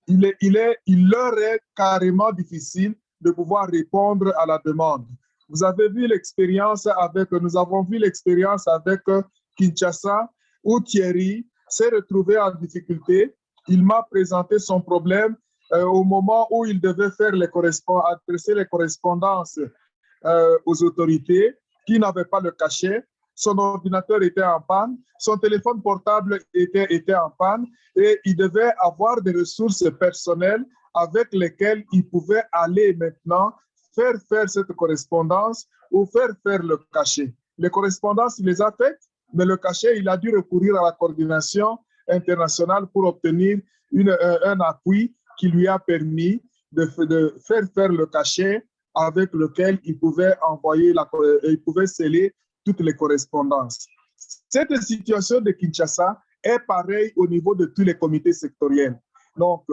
Speaker 3: il leur est carrément difficile de pouvoir répondre à la demande. Nous avons vu l'expérience avec Kinshasa, où Thierry s'est retrouvé en difficulté. Il m'a présenté son problème au moment où il devait faire adresser les correspondances aux autorités qui n'avaient pas le cachet. Son ordinateur était en panne, son téléphone portable était en panne et il devait avoir des ressources personnelles avec lesquelles il pouvait aller maintenant faire cette correspondance ou faire le cachet. Les correspondances, il les a faites, mais le cachet, il a dû recourir à la coordination internationale pour obtenir un appui qui lui a permis de faire le cachet avec lequel il pouvait il pouvait sceller toutes les correspondances. Cette situation de Kinshasa est pareille au niveau de tous les comités sectoriels. Donc,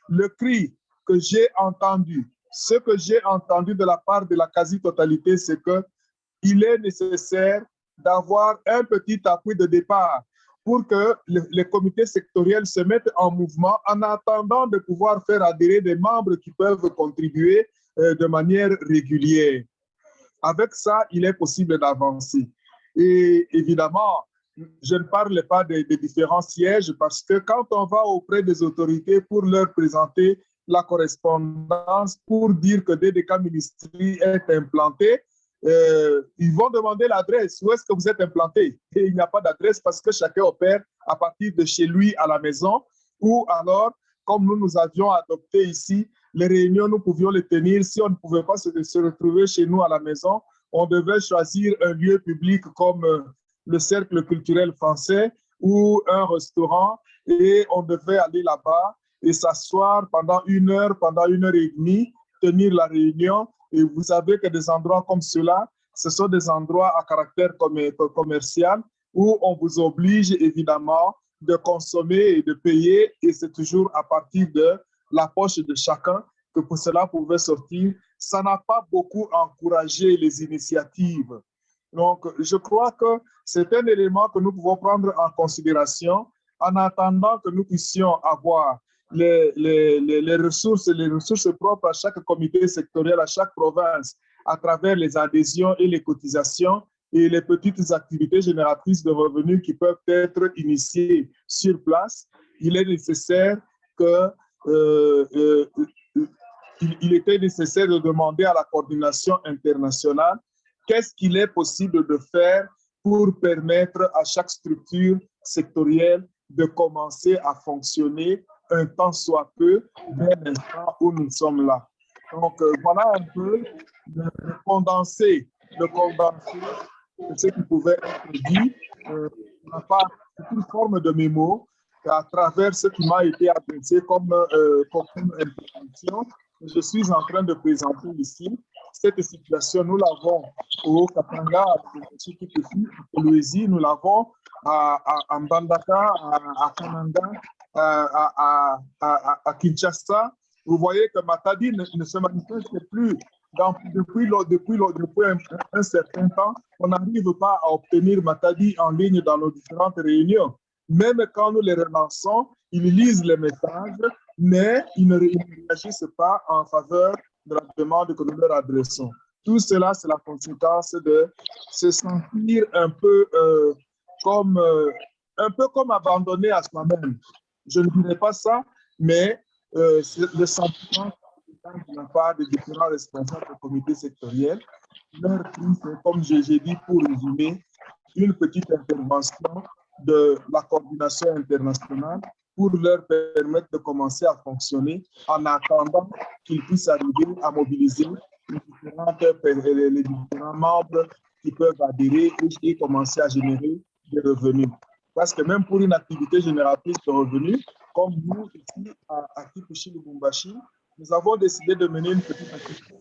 Speaker 3: le cri que j'ai entendu, ce que j'ai entendu de la part de la quasi-totalité, c'est qu'il est nécessaire d'avoir un petit appui de départ pour que les comités sectoriels se mettent en mouvement en attendant de pouvoir faire adhérer des membres qui peuvent contribuer de manière régulière. Avec ça, il est possible d'avancer. Et évidemment, je ne parle pas des différents sièges parce que quand on va auprès des autorités pour leur présenter la correspondance, pour dire que DDK Ministry est implanté, ils vont demander l'adresse. Où est-ce que vous êtes implanté? Et il n'y a pas d'adresse parce que chacun opère à partir de chez lui à la maison. Ou alors, comme nous avions adopté ici, les réunions, nous pouvions les tenir. Si on ne pouvait pas se retrouver chez nous à la maison, on devait choisir un lieu public comme le Cercle culturel français ou un restaurant et on devait aller là-bas et s'asseoir pendant 1 heure, pendant 1 heure et demie, tenir la réunion. Et vous savez que des endroits comme ceux-là, ce sont des endroits à caractère commercial où on vous oblige évidemment de consommer et de payer, et c'est toujours à partir de la poche de chacun que pour cela pouvait sortir. Ça n'a pas beaucoup encouragé les initiatives. Donc, je crois que c'est un élément que nous pouvons prendre en considération en attendant que nous puissions avoir les ressources propres à chaque comité sectoriel, à chaque province, à travers les adhésions et les cotisations et les petites activités génératrices de revenus qui peuvent être initiées sur place. Il est nécessaire que il était nécessaire de demander à la coordination internationale qu'est-ce qu'il est possible de faire pour permettre à chaque structure sectorielle de commencer à fonctionner un temps soit peu dès l'instant où nous sommes là. Donc, voilà un peu le condensé de ce qui pouvait être dit. On n'a pas une forme de mémo à travers ce qui m'a été adressé comme information. Je suis en train de présenter ici cette situation. Nous l'avons au Katanga, à Kolwezi, nous l'avons à Mbandaka, à Kananga, à Kinshasa. Vous voyez que Matadi ne se manifeste plus depuis un certain temps. On n'arrive pas à obtenir Matadi en ligne dans nos différentes réunions. Même quand nous les relançons, ils lisent les messages, mais ils ne réagissent pas en faveur de la demande que nous leur adressons. Tout cela, c'est la conséquence de se sentir un peu comme abandonné à soi-même. Je ne dirais pas ça, mais c'est le sentiment de la part des différents responsables du comité sectoriel. Leur cri, c'est, comme j'ai dit, pour résumer, une petite intervention de la coordination internationale pour leur permettre de commencer à fonctionner en attendant qu'ils puissent arriver à mobiliser les différents membres qui peuvent adhérer et commencer à générer des revenus. Parce que même pour une activité génératrice de revenus, comme nous ici à Kipushi Lubumbashi, nous avons décidé de mener une petite activité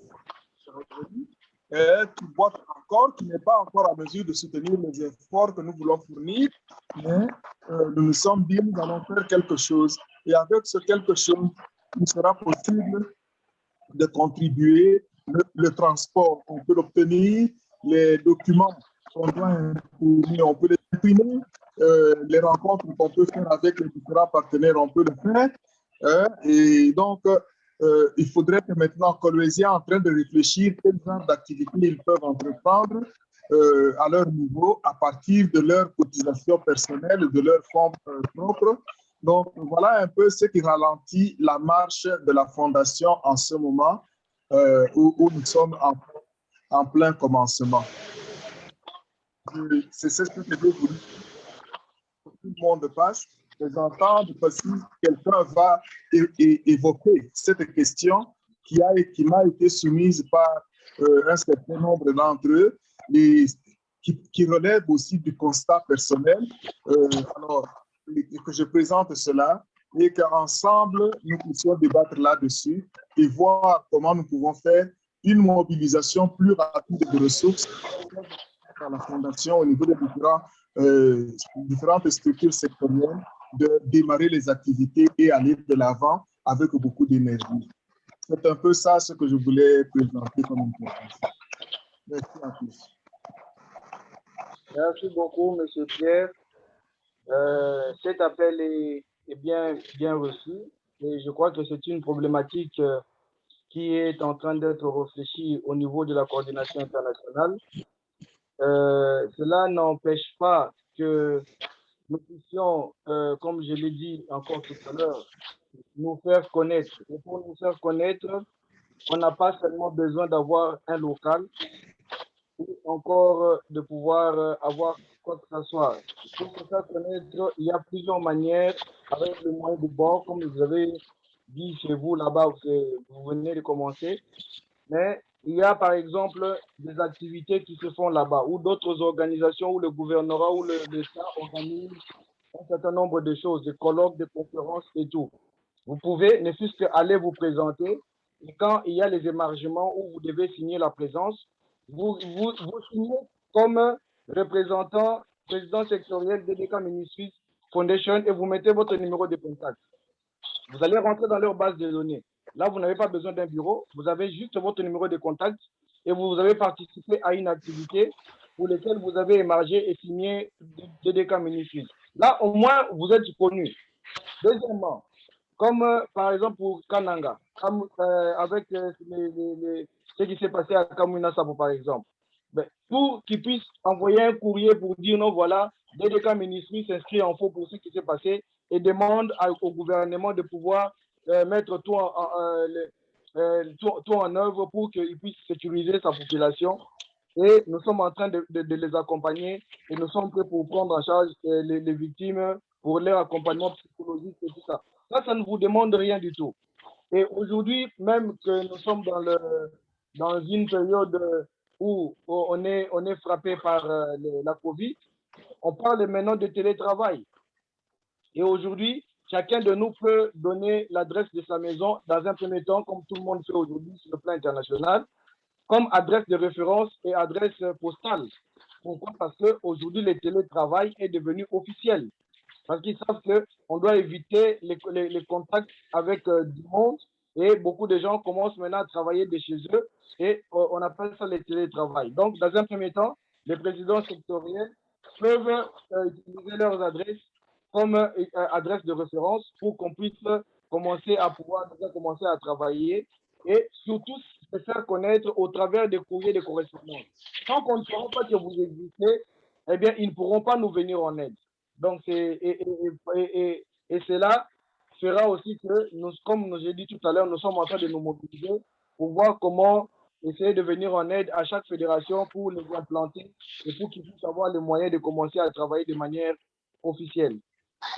Speaker 3: de revenus qui n'est pas encore à mesure de soutenir les efforts que nous voulons fournir, mais nous nous sommes dit, nous allons faire quelque chose. Et avec ce quelque chose, il sera possible de contribuer le transport. On peut l'obtenir, les documents qu'on doit imprimer, on peut les imprimer, les rencontres qu'on peut faire avec les différents partenaires, on peut le faire. Et donc, il faudrait que maintenant Kolwezi est en train de réfléchir quel genre d'activités ils peuvent entreprendre à leur niveau à partir de leur cotisation personnelle, de leurs fonds propres. Donc, voilà un peu ce qui ralentit la marche de la Fondation en ce moment où nous sommes en plein commencement. C'est ce que je veux vous dire. Tout le monde passe. J'entends parce que quelqu'un va évoquer cette question qui m'a été soumise par un certain nombre d'entre eux et qui relève aussi du constat personnel. Alors, que je présente cela et qu'ensemble, nous puissions débattre là-dessus et voir comment nous pouvons faire une mobilisation plus rapide de ressources dans la Fondation au niveau des différentes structures sectorielles, de démarrer les activités et aller de l'avant avec beaucoup d'énergie. C'est un peu ça ce que je voulais présenter comme information. Merci à tous.
Speaker 1: Merci beaucoup, M. Pierre. Cet appel est bien reçu et je crois que c'est une problématique qui est en train d'être réfléchie au niveau de la coordination internationale. Cela n'empêche pas que nous puissions, comme je l'ai dit encore tout à l'heure, nous faire connaître. Et pour nous faire connaître, on n'a pas seulement besoin d'avoir un local ou encore de pouvoir avoir quoi que ce soit. Pour se faire connaître, il y a plusieurs manières avec le moyen de bord, comme vous avez dit chez vous là-bas, vous venez de commencer. Mais il y a par exemple des activités qui se font là-bas ou d'autres organisations où le gouvernement ou l'État organise un certain nombre de choses, des colloques, des conférences et tout. Vous pouvez ne fût-ce qu'aller vous présenter et quand il y a les émargements où vous devez signer la présence, vous signez comme représentant, président sectoriel DDK Ministries Foundation et vous mettez votre numéro de contact. Vous allez rentrer dans leur base de données. Là, vous n'avez pas besoin d'un bureau. Vous avez juste votre numéro de contact et vous avez participé à une activité pour laquelle vous avez émargé et signé DDK Ministries. Là, au moins, vous êtes connu. Deuxièmement, comme par exemple pour Kananga, avec ce qui s'est passé à Kamuna Sabo, par exemple, ben, pour qu'ils puissent envoyer un courrier pour dire non, voilà, DDK Ministries s'inscrit en faux pour ce qui s'est passé et demande au gouvernement de pouvoir mettre tout en œuvre pour qu'il puisse sécuriser sa population. Et nous sommes en train de les accompagner et nous sommes prêts pour prendre en charge les victimes pour leur accompagnement psychologique et tout ça. Ça ne vous demande rien du tout. Et aujourd'hui, même que nous sommes dans une période où on est frappé par la COVID, on parle maintenant de télétravail. Et aujourd'hui, chacun de nous peut donner l'adresse de sa maison dans un premier temps, comme tout le monde fait aujourd'hui sur le plan international, comme adresse de référence et adresse postale. Pourquoi? Parce qu'aujourd'hui, le télétravail est devenu officiel. Parce qu'ils savent qu'on doit éviter les contacts avec du monde et beaucoup de gens commencent maintenant à travailler de chez eux et on appelle ça le télétravail. Donc, dans un premier temps, les présidents sectoriels peuvent utiliser leurs adresses comme adresse de référence pour qu'on puisse commencer à commencer à travailler et surtout se faire connaître au travers des courriers de correspondance. Tant qu'on ne saura pas que vous existez, eh bien, ils ne pourront pas nous venir en aide. Donc, et cela fera aussi que, nous, comme j'ai dit tout à l'heure, nous sommes en train de nous mobiliser pour voir comment essayer de venir en aide à chaque fédération pour les implanter et pour qu'ils puissent avoir les moyens de commencer à travailler de manière officielle.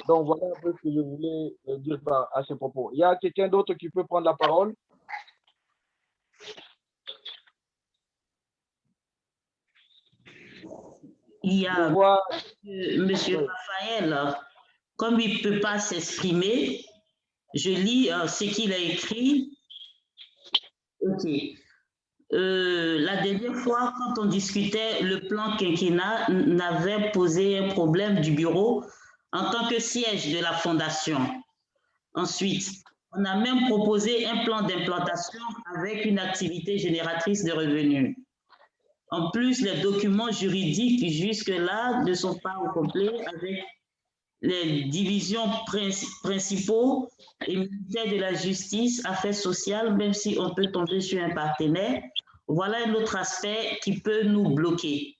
Speaker 1: Donc, voilà un peu ce que je voulais dire à ce propos. Il y a quelqu'un d'autre qui peut prendre la parole?
Speaker 2: Il y a Monsieur Raphaël, comme il ne peut pas s'exprimer, je lis ce qu'il a écrit. OK. La dernière fois, quand on discutait, le plan quinquennat n'avait posé un problème du bureau en tant que siège de la fondation. Ensuite, on a même proposé un plan d'implantation avec une activité génératrice de revenus. En plus, les documents juridiques jusque-là ne sont pas au complet avec les divisions principaux et ministère de la Justice, Affaires sociales, même si on peut tomber sur un partenaire. Voilà un autre aspect qui peut nous bloquer.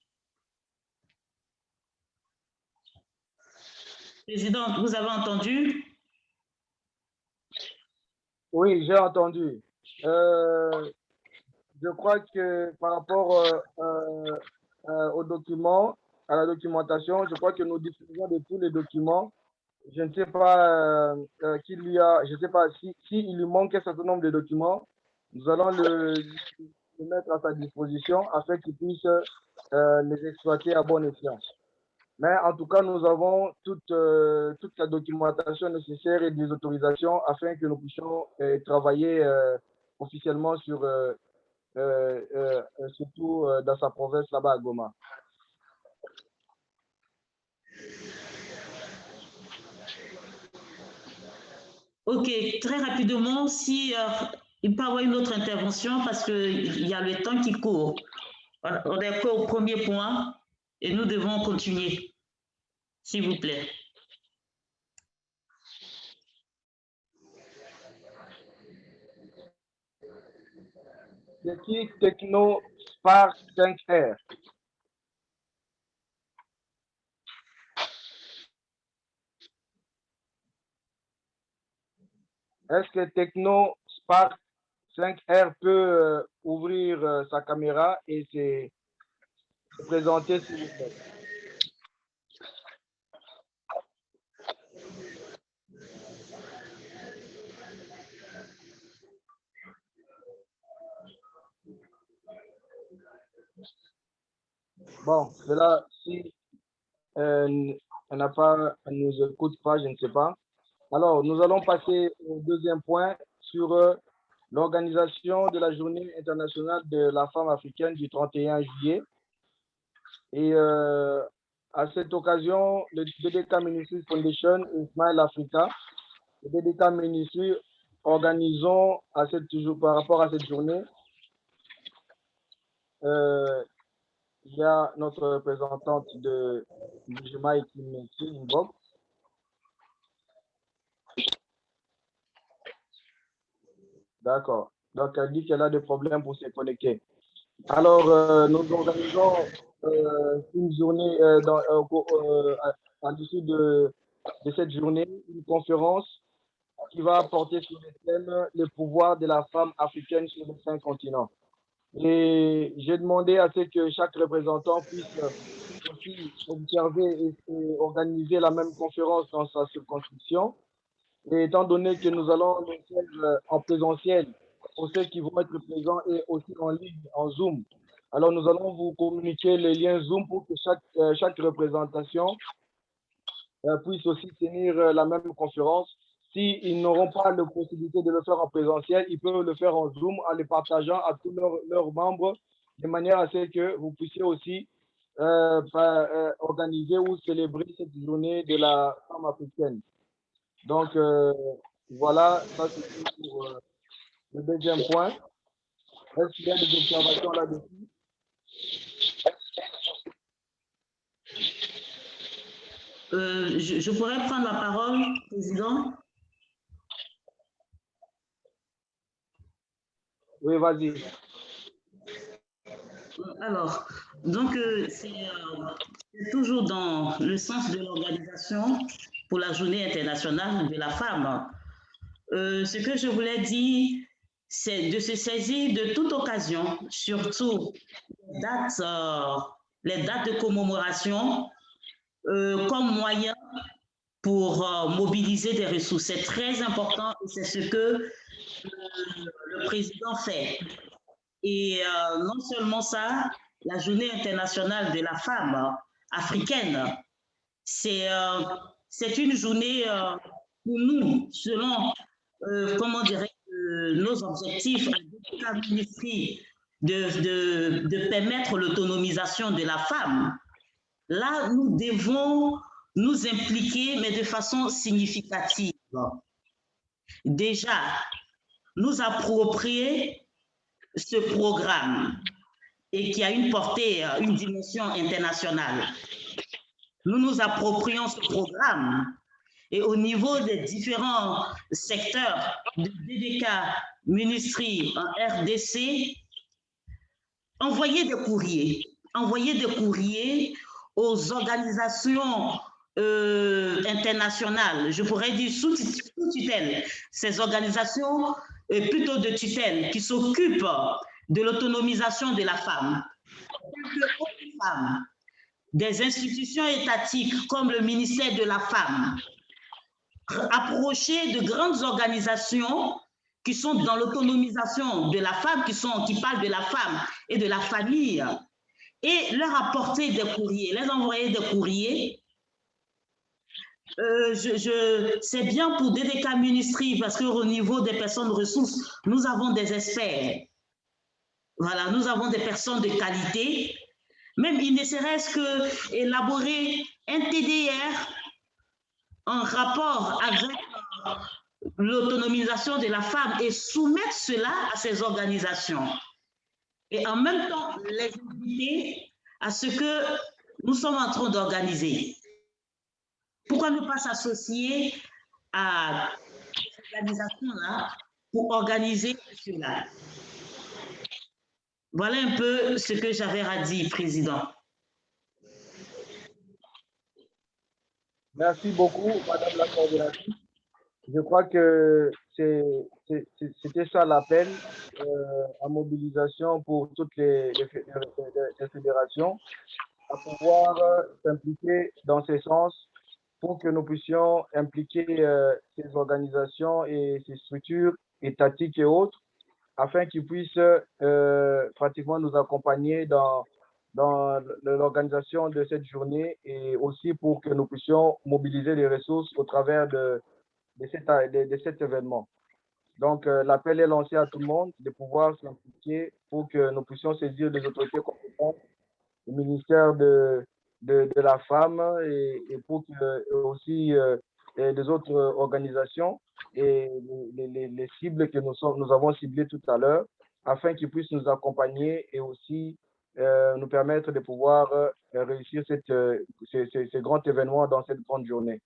Speaker 2: Présidente, vous avez entendu?
Speaker 1: Oui, j'ai entendu. Je crois que par rapport aux documents, à la documentation, je crois que nous disposons de tous les documents. Je ne sais pas qu'il y a, je ne sais pas s'il lui manque un certain nombre de documents. Nous allons le mettre à sa disposition afin qu'il puisse les exploiter à bon escient. Mais en tout cas, nous avons toute la documentation nécessaire et des autorisations afin que nous puissions travailler officiellement sur surtout dans sa province là-bas à Goma.
Speaker 2: Ok, très rapidement, si il peut y avoir une autre intervention parce qu'il y a le temps qui court. On est au premier point et nous devons continuer, s'il vous plaît.
Speaker 1: C'est qui Techno Spark 5R? Est-ce que Techno Spark 5R peut ouvrir sa caméra et se présenter s'il vous plaît? Bon, cela, si elle nous écoute pas, je ne sais pas. Alors, nous allons passer au deuxième point sur l'organisation de la Journée internationale de la femme africaine du 31 juillet. Et À cette occasion, le DDK Ministry Foundation et Smile Africa, le DDK Ministry, organisons par rapport à cette journée, il y a notre représentante de Jemaï qui m'écrit une box. D'accord. Donc, elle dit qu'elle a des problèmes pour se connecter. Alors, nous organisons une journée, à l'issue de cette journée, une conférence qui va porter sur le thème « Le pouvoir de la femme africaine sur les 5 continents ». Et j'ai demandé à ce que chaque représentant puisse aussi observer et organiser la même conférence dans sa circonscription. Et étant donné que nous allons le faire en présentiel pour ceux qui vont être présents et aussi en ligne, en Zoom, alors nous allons vous communiquer les liens Zoom pour que chaque représentation puisse aussi tenir la même conférence. S'ils n'auront pas la possibilité de le faire en présentiel, ils peuvent le faire en Zoom en les partageant à tous leurs membres, de manière à ce que vous puissiez aussi organiser ou célébrer cette journée de la femme africaine. Donc, voilà, ça c'est pour le deuxième point. Est-ce qu'il y a des observations là-dessus?
Speaker 2: Je pourrais prendre la parole, Président?
Speaker 1: Oui, vas-y.
Speaker 2: Alors, donc, c'est toujours dans le sens de l'organisation pour la Journée internationale de la femme. Ce que je voulais dire, c'est de se saisir de toute occasion, surtout les dates de commémoration, comme moyen pour mobiliser des ressources. C'est très important et c'est ce que le président fait. Et non seulement ça, la Journée internationale de la femme africaine, c'est une journée pour nous, selon, comment dirais-je, nos objectifs à Ministry de permettre l'autonomisation de la femme. Là, nous devons nous impliquer, mais de façon significative. Déjà, nous approprier ce programme et qui a une portée, une dimension internationale. Nous nous approprions ce programme et au niveau des différents secteurs de DDK, Ministry, en RDC, envoyer des courriers aux organisations internationales, je pourrais dire sous tutelle, ces organisations plutôt de tutelle qui s'occupent de l'autonomisation de la femme. Des institutions étatiques comme le ministère de la Femme, approcher de grandes organisations qui sont dans l'autonomisation de la femme, qui parlent de la femme et de la famille, et leur apporter des courriers, les envoyer des courriers. C'est bien pour DDK Ministry parce qu'au niveau des personnes ressources, nous avons des experts. Voilà, nous avons des personnes de qualité. Même il ne serait-ce que élaborer un TDR en rapport avec l'autonomisation de la femme et soumettre cela à ces organisations. Et en même temps, les inviter à ce que nous sommes en train d'organiser. Pourquoi ne pas s'associer à ces organisations-là pour organiser cela? Voilà un peu ce que j'avais à dire, Président.
Speaker 1: Merci beaucoup, Madame la coordinatrice. Je crois que c'était ça l'appel à mobilisation pour toutes les fédérations, à pouvoir s'impliquer dans ce sens pour que nous puissions impliquer ces organisations et ces structures étatiques et autres, afin qu'ils puissent pratiquement nous accompagner dans l'organisation de cette journée et aussi pour que nous puissions mobiliser les ressources au travers de cet événement. Donc, l'appel est lancé à tout le monde de pouvoir s'impliquer pour que nous puissions saisir des autorités compétentes, le ministère de de la femme et pour que aussi et des autres organisations et les cibles que nous avons ciblées tout à l'heure afin qu'ils puissent nous accompagner et aussi nous permettre de pouvoir réussir ces grands événements dans cette grande journée.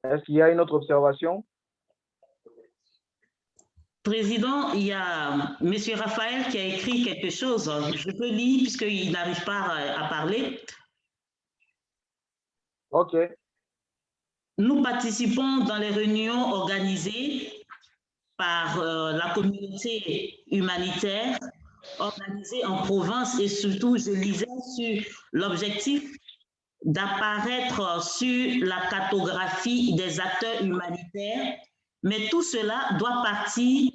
Speaker 1: Est-ce qu'il y a une autre observation?
Speaker 2: Président, il y a M. Raphaël qui a écrit quelque chose. Je peux lire puisqu'il n'arrive pas à parler.
Speaker 1: OK.
Speaker 2: Nous participons dans les réunions organisées par la communauté humanitaire, organisées en province et surtout, je lisais sur l'objectif d'apparaître sur la cartographie des acteurs humanitaires, mais tout cela doit partir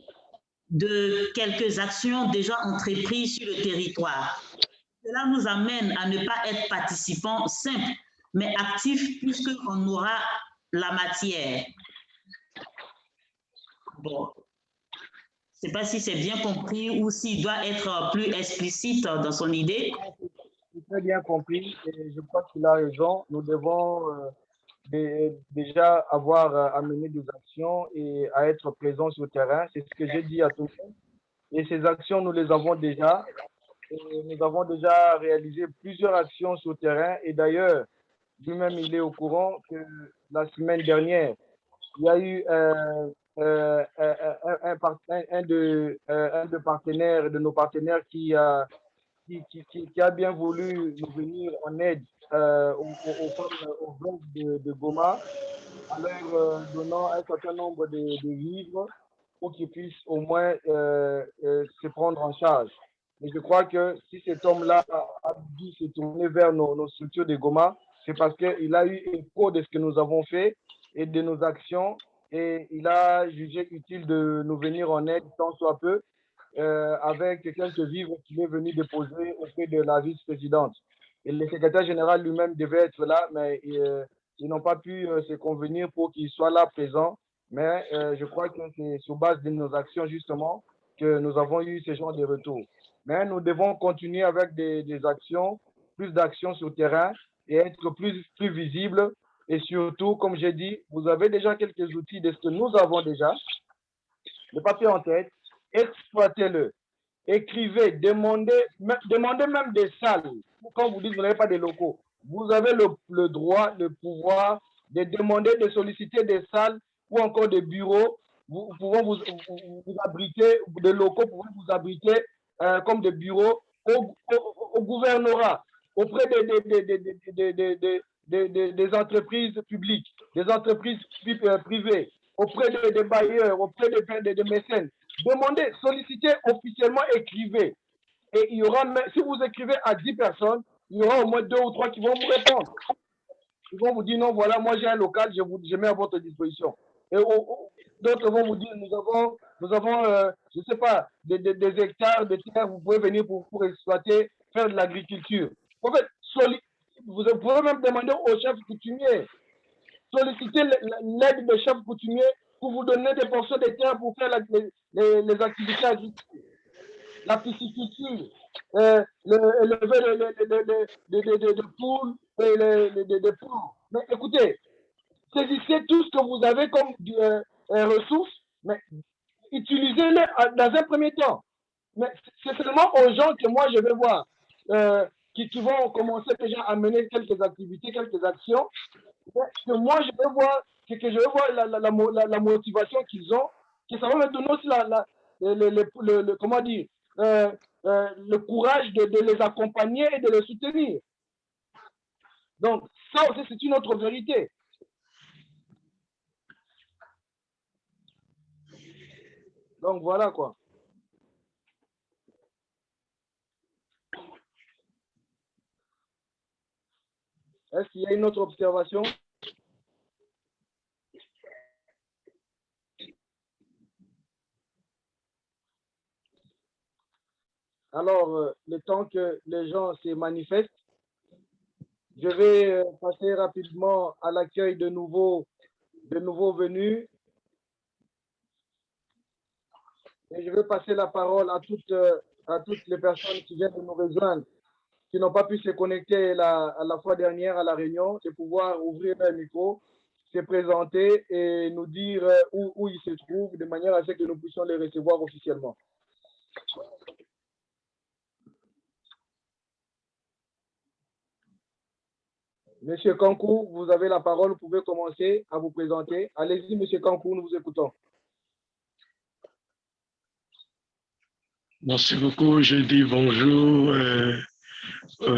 Speaker 2: de quelques actions déjà entreprises sur le territoire. Cela nous amène à ne pas être participants simples, mais actifs puisqu'on aura la matière. Bon, je ne sais pas si c'est bien compris ou s'il doit être plus explicite dans son idée.
Speaker 1: C'est très bien compris et je crois qu'il a raison. Nous devons déjà avoir amené des actions et à être présents sur le terrain. C'est ce que j'ai dit à tout le monde. Et ces actions, nous les avons déjà. Et nous avons déjà réalisé plusieurs actions sur le terrain. Et d'ailleurs, lui-même, il est au courant que la semaine dernière, il y a eu un de nos partenaires qui a bien voulu nous venir en aide aux femmes, aux veuves de Goma, en leur donnant un certain nombre de vivres pour qu'ils puissent au moins se prendre en charge. Mais je crois que si cet homme-là a dû se tourner vers nos structures de Goma, c'est parce qu'il a eu écho de ce que nous avons fait et de nos actions, et il a jugé utile de nous venir en aide tant soit peu avec quelques vivres qu'il est venu déposer auprès de la vice-présidente. Et le secrétaire général lui-même devait être là, mais ils n'ont pas pu se convenir pour qu'il soit là présent. Mais je crois que c'est sur base de nos actions, justement, que nous avons eu ce genre de retour. Mais nous devons continuer avec des actions, plus d'actions sur le terrain et être plus visibles. Et surtout, comme j'ai dit, vous avez déjà quelques outils de ce que nous avons déjà, le papier en tête, exploitez-le. Écrivez, demandez même des salles. Quand vous dites que vous n'avez pas de locaux, vous avez le droit, le pouvoir de demander, de solliciter des salles ou encore des bureaux. Vous pouvez vous abriter, des locaux pour vous abriter comme des bureaux au gouvernorat, auprès des entreprises publiques, des entreprises privées, auprès des bailleurs, auprès des mécènes. Demandez, sollicitez officiellement, écrivez. Et il y aura, si vous écrivez à 10 personnes, il y aura au moins 2 ou 3 qui vont vous répondre. Ils vont vous dire non, voilà, moi j'ai un local, je mets à votre disposition. Et d'autres vont vous dire nous avons je ne sais pas, des hectares de terre, vous pouvez venir pour exploiter, faire de l'agriculture. En fait, vous pouvez même demander aux chefs coutumiers, solliciter l'aide des chefs coutumiers pour vous donner des portions de terre pour faire les activités agricoles, la pisciculture, l'élever de poules et des porcs. Mais écoutez, saisissez tout ce que vous avez comme ressources, mais utilisez-les dans un premier temps. Mais c'est seulement aux gens que moi je vais voir qui vont commencer déjà à mener quelques activités, quelques actions, que moi je vais voir, que je vais voir la motivation qu'ils ont, que ça va me donner aussi comment dire, le courage de les accompagner et de les soutenir. Donc ça aussi c'est une autre vérité. Donc voilà quoi. Est-ce qu'il y a une autre observation? Alors, le temps que les gens se manifestent, je vais passer rapidement à l'accueil de nouveaux venus. Et je vais passer la parole à toutes les personnes qui viennent de nous rejoindre qui n'ont pas pu se connecter à la fois dernière à la réunion, de pouvoir ouvrir leur micro, se présenter et nous dire où ils se trouvent, de manière à ce que nous puissions les recevoir officiellement. Monsieur Kankou, vous avez la parole, vous pouvez commencer à vous présenter. Allez-y, Monsieur Kankou, nous vous écoutons.
Speaker 5: Merci beaucoup, je dis bonjour,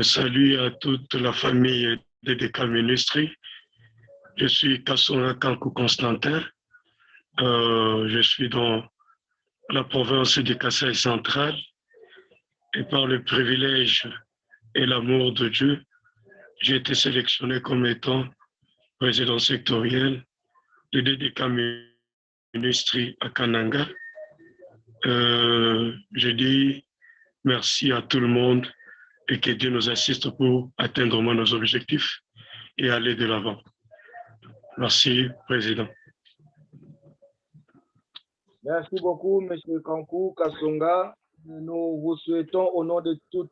Speaker 5: salut à toute la famille DDK Ministry. Je suis Kassonga Kankou Constantin, je suis dans la province du Kasaï central et par le privilège et l'amour de Dieu, j'ai été sélectionné comme étant président sectoriel de DDK Ministry à Kananga. Je dis merci à tout le monde et que Dieu nous assiste pour atteindre nos objectifs et aller de l'avant. Merci, Président.
Speaker 1: Merci beaucoup, M. Kankou Kassonga. Nous vous souhaitons, au nom de tous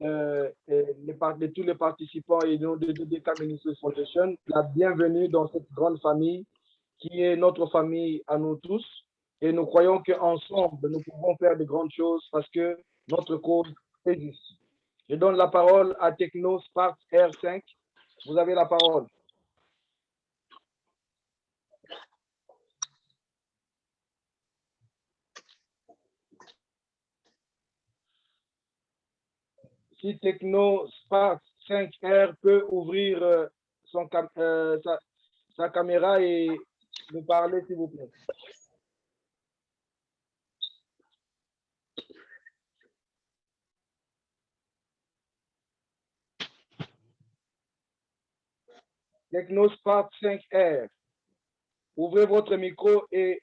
Speaker 1: les participants et au nom de DDK Ministry Foundation, la bienvenue dans cette grande famille qui est notre famille à nous tous. Et nous croyons qu'ensemble, nous pouvons faire de grandes choses parce que notre cause est juste. Je donne la parole à Techno Spark R5. Vous avez la parole. Si Techno Spark 5R peut ouvrir sa caméra et nous parler, s'il vous plaît. TechnoSpark 5R. Ouvrez votre micro et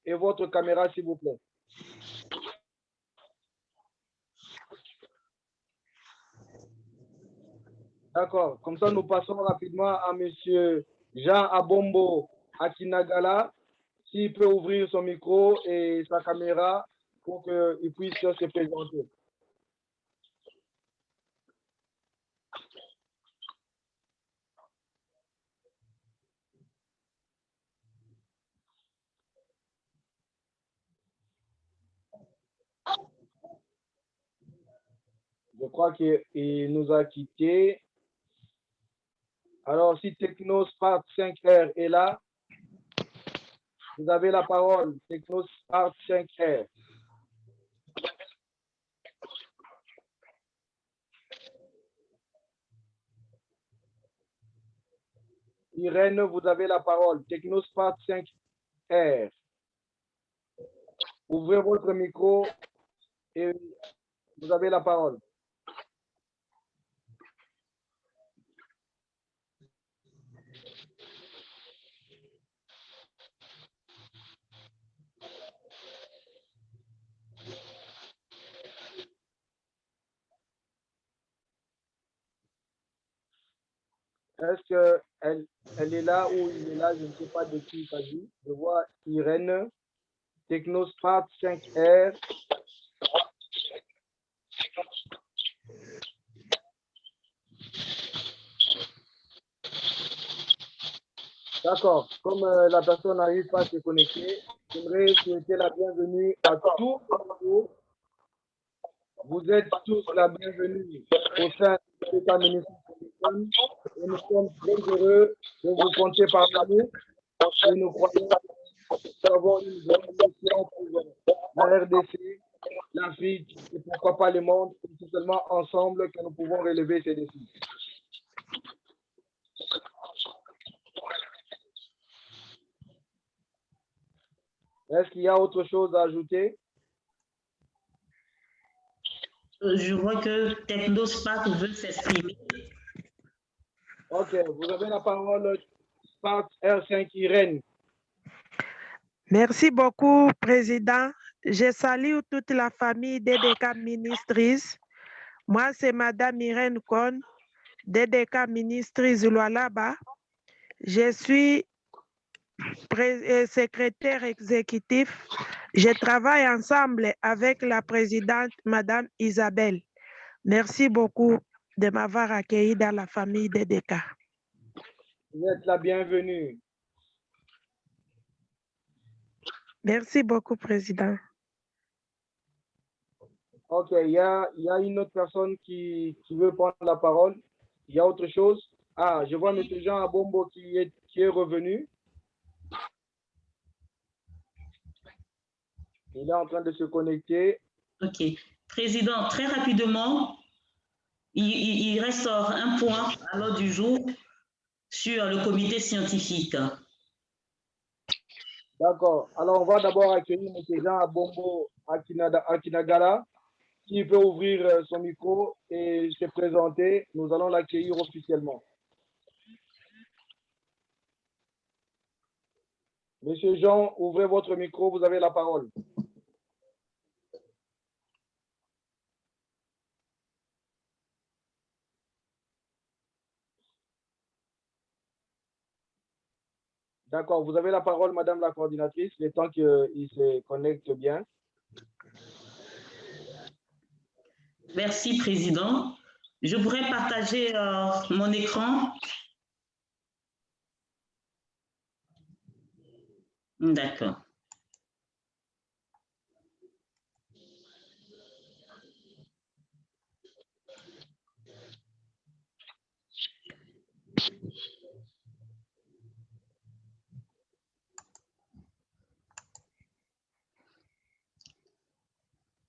Speaker 1: votre caméra, s'il vous plaît. D'accord. Comme ça, nous passons rapidement à M. Jean Abombo Akinagala, s'il peut ouvrir son micro et sa caméra pour qu'il puisse se présenter. Je crois qu'il nous a quittés. Alors, si TechnoSpark 5R est là, vous avez la parole, TechnoSpark 5R. Irène, vous avez la parole, TechnoSpark 5R. Ouvrez votre micro et vous avez la parole. Est-ce qu'elle est là ou il est là? Je ne sais pas de qui il s'agit. Je vois Irène, TechnoSpark 5R. D'accord. Comme la personne n'arrive pas à se connecter, j'aimerais souhaiter la bienvenue à tous. Vous êtes tous la bienvenue au sein de l'État ministre et nous sommes très heureux de vous compter parmi nous et nous croyons avoir une grande mission pour la RDC, l'Afrique et pourquoi pas le monde. C'est seulement ensemble que nous pouvons relever ces défis. Est-ce qu'il y a autre chose à ajouter?
Speaker 2: Je vois que TechnoSpark veut s'exprimer.
Speaker 1: Ok, vous avez la parole, Spark R5 Irène.
Speaker 6: Merci beaucoup, Président. Je salue toute la famille DDK Ministries. Moi, c'est Madame Irène Kon, DDK Ministries Lualaba. Je suis secrétaire exécutif. Je travaille ensemble avec la présidente, Madame Isabelle. Merci beaucoup de m'avoir accueilli dans la famille DDK.
Speaker 1: Vous êtes la bienvenue.
Speaker 6: Merci beaucoup, Président.
Speaker 1: OK, il y a une autre personne qui veut prendre la parole. Il y a autre chose? Ah, je vois M. Jean Abombo qui est revenu. Il est en train de se connecter.
Speaker 2: OK. Président, très rapidement, il reste un point à l'ordre du jour sur le comité scientifique.
Speaker 1: D'accord. Alors, on va d'abord accueillir M. Jean Abombo Akinagala, qui peut ouvrir son micro et se présenter. Nous allons l'accueillir officiellement. Monsieur Jean, ouvrez votre micro, vous avez la parole. D'accord, vous avez la parole, Madame la coordinatrice, le temps qu'il se connecte bien.
Speaker 2: Merci, Président. Je pourrais partager mon écran. D'accord.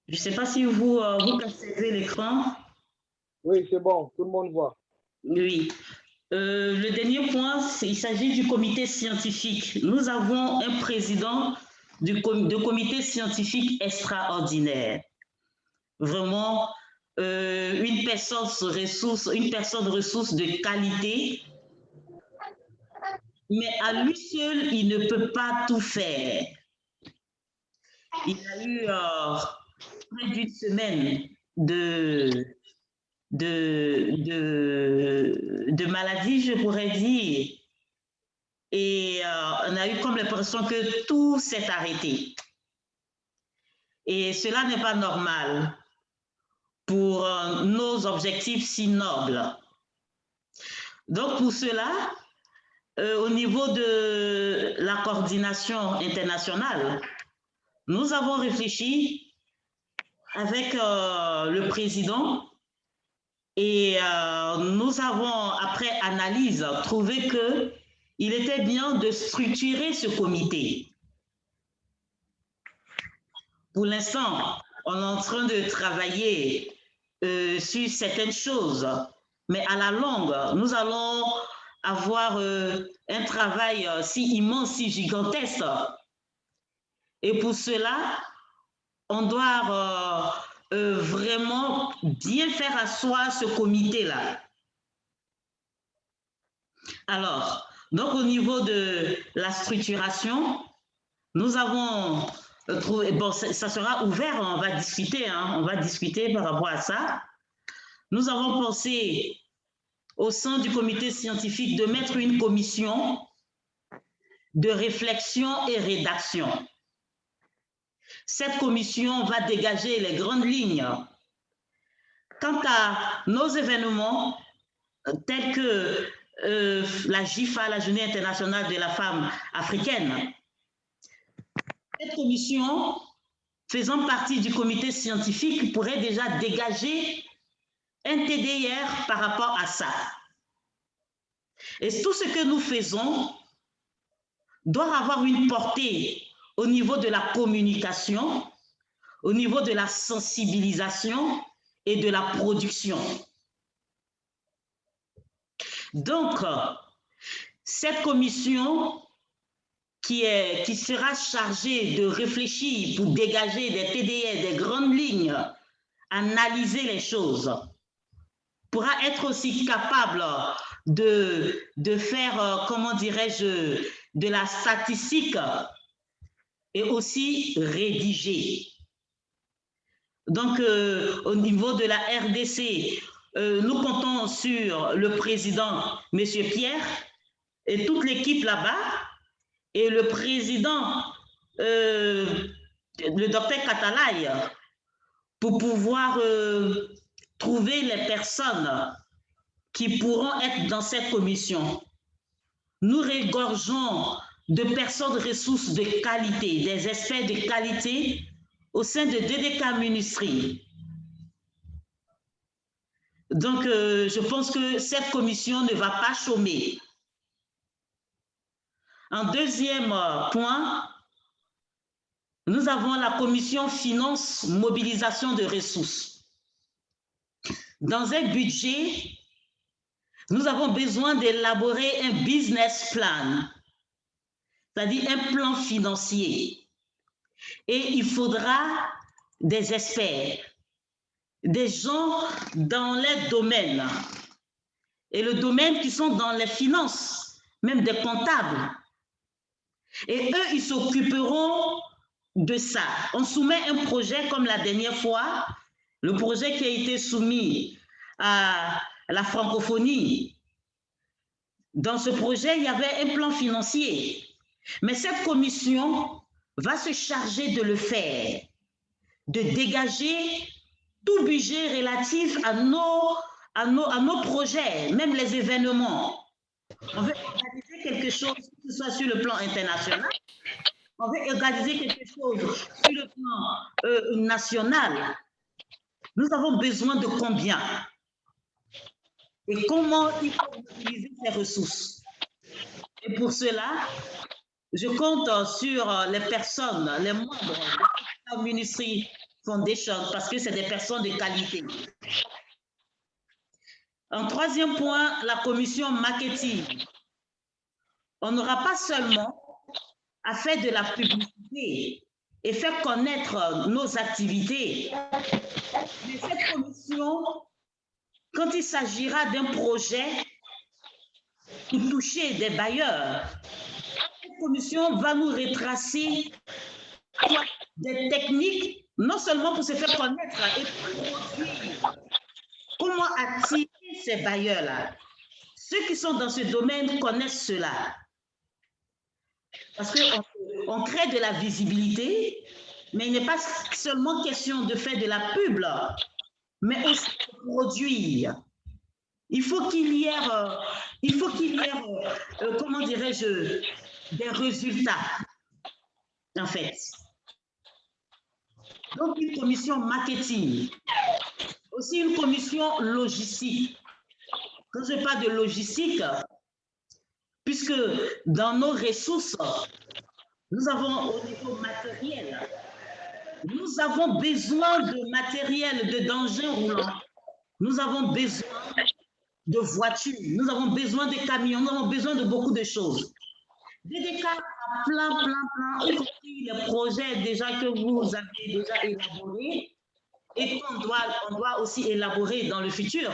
Speaker 2: Je ne sais pas si vous percevez l'écran.
Speaker 1: Oui, c'est bon, tout le monde voit.
Speaker 2: Oui. Le dernier point, il s'agit du comité scientifique. Nous avons un président de comité scientifique extraordinaire. Vraiment, une personne ressource de qualité. Mais à lui seul, il ne peut pas tout faire. Il a eu près d'une semaine de maladie, je pourrais dire. Et on a eu comme l'impression que tout s'est arrêté. Et cela n'est pas normal pour nos objectifs si nobles. Donc pour cela, au niveau de la coordination internationale, nous avons réfléchi avec le président et nous avons, après analyse, trouvé qu'il était bien de structurer ce comité. Pour l'instant, on est en train de travailler sur certaines choses, mais à la longue, nous allons avoir un travail si immense, si gigantesque. Et pour cela, on doit vraiment bien faire asseoir ce comité-là. Alors, donc au niveau de la structuration, nous avons trouvé, bon, ça sera ouvert, on va discuter par rapport à ça. Nous avons pensé au sein du comité scientifique de mettre une commission de réflexion et rédaction. Cette commission va dégager les grandes lignes. Quant à nos événements, tels que la JIFA, la Journée internationale de la femme africaine, cette commission, faisant partie du comité scientifique, pourrait déjà dégager un TDR par rapport à ça. Et tout ce que nous faisons doit avoir une portée au niveau de la communication, au niveau de la sensibilisation et de la production. Donc, cette commission qui sera chargée de réfléchir pour dégager des TDR, des grandes lignes, analyser les choses, pourra être aussi capable de faire, comment dirais-je, de la statistique et aussi rédiger. Donc, au niveau de la RDC, nous comptons sur le président, M. Pierre, et toute l'équipe là-bas, et le président, le docteur Katalay, pour pouvoir trouver les personnes qui pourront être dans cette commission. Nous regorgeons de personnes ressources de qualité, des experts de qualité au sein de DDK Ministries. Donc, je pense que cette commission ne va pas chômer. En deuxième point, nous avons la commission finance, mobilisation de ressources. Dans un budget, nous avons besoin d'élaborer un business plan, c'est-à-dire un plan financier. Et il faudra des experts, des gens dans les domaines, et le domaine qui sont dans les finances, même des comptables. Et eux, ils s'occuperont de ça. On soumet un projet comme la dernière fois, le projet qui a été soumis à la francophonie. Dans ce projet, il y avait un plan financier. Mais cette commission va se charger de le faire, de dégager tout budget relatif à nos projets, même les événements. On veut organiser quelque chose, que ce soit sur le plan international, on veut organiser quelque chose sur le plan national. Nous avons besoin de combien? Et comment il faut utiliser ces ressources? Et pour cela, je compte sur les personnes, les membres de la Ministry Foundation, parce que c'est des personnes de qualité. En troisième point, la commission marketing. On n'aura pas seulement à faire de la publicité et faire connaître nos activités, mais cette commission, quand il s'agira d'un projet pour toucher des bailleurs, cette commission va nous retracer des techniques, non seulement pour se faire connaître, et pour produire. Comment attirer ces bailleurs-là? Ceux qui sont dans ce domaine connaissent cela. Parce qu'on crée de la visibilité, mais il n'est pas seulement question de faire de la pub, mais aussi de produire. Il faut qu'il y ait, comment dirais-je, des résultats, en fait. Donc, une commission marketing, aussi une commission logistique. Quand je parle de logistique, puisque dans nos ressources, nous avons au niveau matériel, nous avons besoin de matériel, de d'engins roulants, nous avons besoin de voitures, nous avons besoin de camions, nous avons besoin de beaucoup de choses. DDK a plein, y compris les projets déjà que vous avez déjà élaborés et qu'on doit aussi élaborer dans le futur.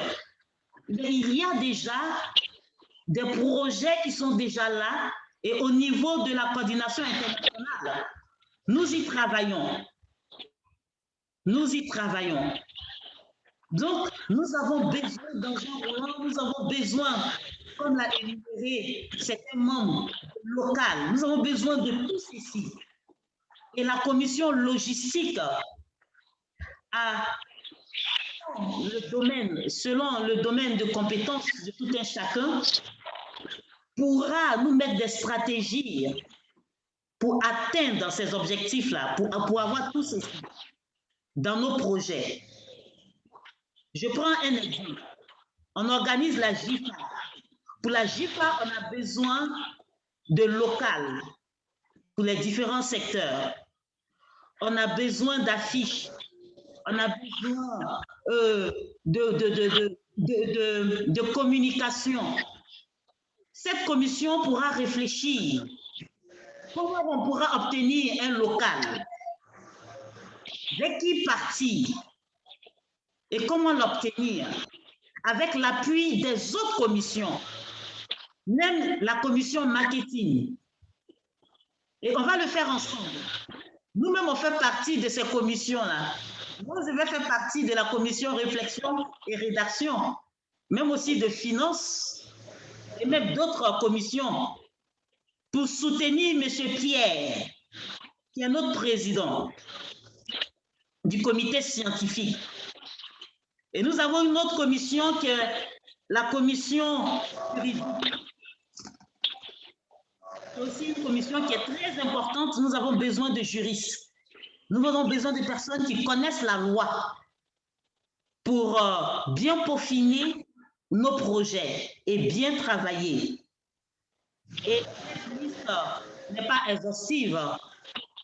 Speaker 2: Mais il y a déjà des projets qui sont déjà là et au niveau de la coordination internationale, nous y travaillons. Nous y travaillons. Donc, nous avons besoin d'engins roulants, nous avons besoin, comme l'a énuméré certains membres locaux, nous avons besoin de tout ceci. Et la commission logistique a le domaine, selon le domaine de compétences de tout un chacun, pourra nous mettre des stratégies pour atteindre ces objectifs-là, pour avoir tout ceci dans nos projets. Je prends un exemple. On organise la JIFA. Pour la JIFA, on a besoin de local pour les différents secteurs. On a besoin d'affiches. On a besoin de communication. Cette commission pourra réfléchir. Comment on pourra obtenir un local? De qui partir? Et comment l'obtenir? Avec l'appui des autres commissions, même la commission marketing. Et on va le faire ensemble. Nous-mêmes, on fait partie de ces commissions-là. Moi, je vais faire partie de la commission réflexion et rédaction, même aussi de finances et même d'autres commissions pour soutenir M. Pierre, qui est notre président du comité scientifique. Et nous avons une autre commission qui est la commission juridique. C'est aussi une commission qui est très importante. Nous avons besoin de juristes. Nous avons besoin de personnes qui connaissent la loi pour bien peaufiner nos projets et bien travailler. Et cette liste n'est pas exhaustive.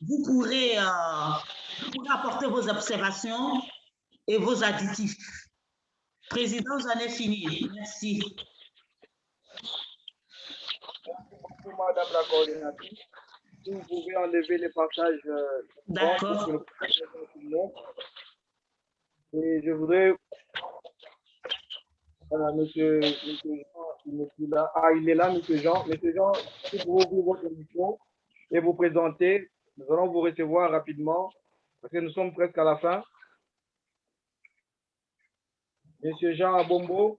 Speaker 2: Vous pourrez apporter vos observations et vos additifs. Président, j'en ai fini. Merci.
Speaker 1: Madame la coordinatrice, si vous pouvez enlever les partages.
Speaker 2: D'accord.
Speaker 1: Et je voudrais. Monsieur Jean, là. Ah, il est là, monsieur Jean. Monsieur Jean, si vous ouvrez votre micro et vous présenter, nous allons vous recevoir rapidement parce que nous sommes presque à la fin. Monsieur Jean Abombo.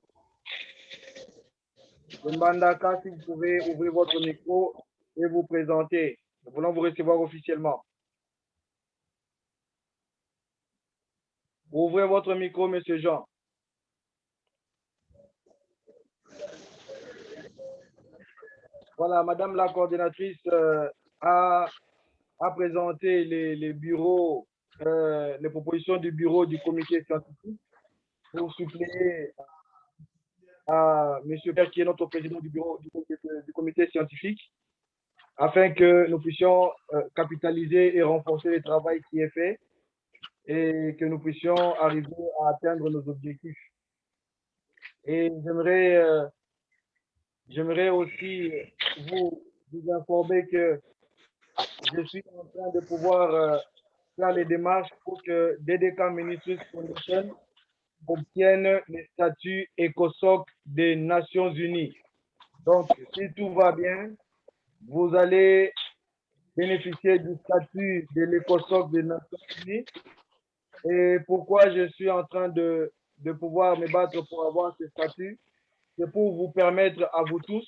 Speaker 1: Mbandaka, si vous pouvez ouvrir votre micro et vous présenter. Nous voulons vous recevoir officiellement. Ouvrez votre micro, monsieur Jean. Voilà, madame la coordinatrice a présenté les bureaux, les propositions du bureau du comité scientifique pour suppléer à M. Père, qui est notre président du bureau du comité scientifique, afin que nous puissions capitaliser et renforcer le travail qui est fait et que nous puissions arriver à atteindre nos objectifs. Et j'aimerais aussi vous informer que je suis en train de pouvoir faire les démarches pour que DDK Ministries Foundation obtienne le statut ECOSOC des Nations Unies. Donc, si tout va bien, vous allez bénéficier du statut de l'ECOSOC des Nations Unies. Et pourquoi je suis en train de pouvoir me battre pour avoir ce statut? C'est pour vous permettre à vous tous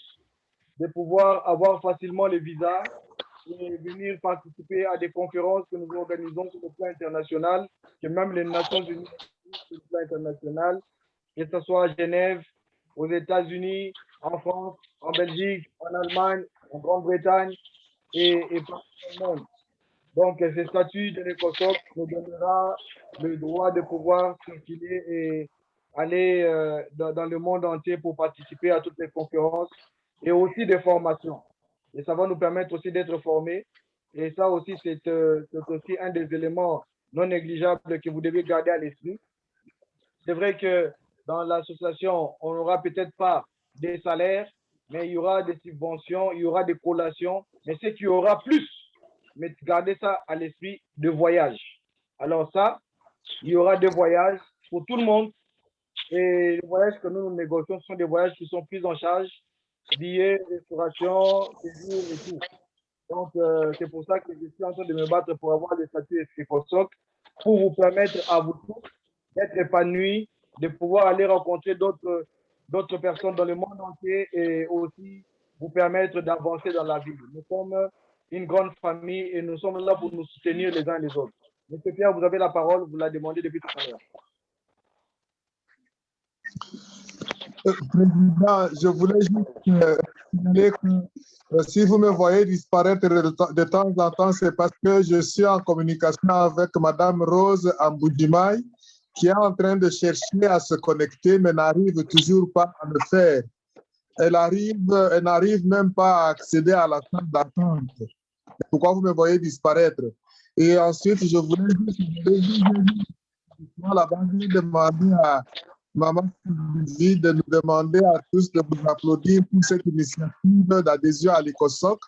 Speaker 1: de pouvoir avoir facilement les visas et venir participer à des conférences que nous organisons sur le plan international, que même les Nations Unies sur le plan international, que ce soit à Genève, aux États-Unis, en France, en Belgique, en Allemagne, en Grande-Bretagne et partout dans le monde. Donc, ce statut de l'ECOSOC nous donnera le droit de pouvoir circuler et aller dans le monde entier pour participer à toutes les conférences et aussi des formations. Et ça va nous permettre aussi d'être formés. Et ça aussi, c'est aussi un des éléments non négligeables que vous devez garder à l'esprit. C'est vrai que dans l'association, on n'aura peut-être pas des salaires, mais il y aura des subventions, il y aura des collations. Mais ce qu'il y aura plus, mais gardez ça à l'esprit, de voyage. Alors ça, il y aura des voyages pour tout le monde. Et les voyages que nous négocions sont des voyages qui sont pris en charge, billets, restauration, séjour et tout. Donc, c'est pour ça que je suis en train de me battre pour avoir le statut ECOSOC, pour vous permettre à vous tous d'être épanouis, de pouvoir aller rencontrer d'autres personnes dans le monde entier et aussi vous permettre d'avancer dans la vie. Nous sommes une grande famille et nous sommes là pour nous soutenir les uns les autres. Monsieur Pierre, vous avez la parole, vous la demandez depuis tout à l'heure.
Speaker 3: Président, je voulais juste signaler que si vous me voyez disparaître de temps en temps, c'est parce que je suis en communication avec Madame Rose Amboudjimaï, qui est en train de chercher à se connecter, mais n'arrive toujours pas à le faire. Elle n'arrive même pas à accéder à la salle d'attente. Pourquoi vous me voyez disparaître? Et ensuite, je voulais juste demander à Maman Sylvie de nous demander à tous de vous applaudir pour cette initiative d'adhésion à l'ECOSOC,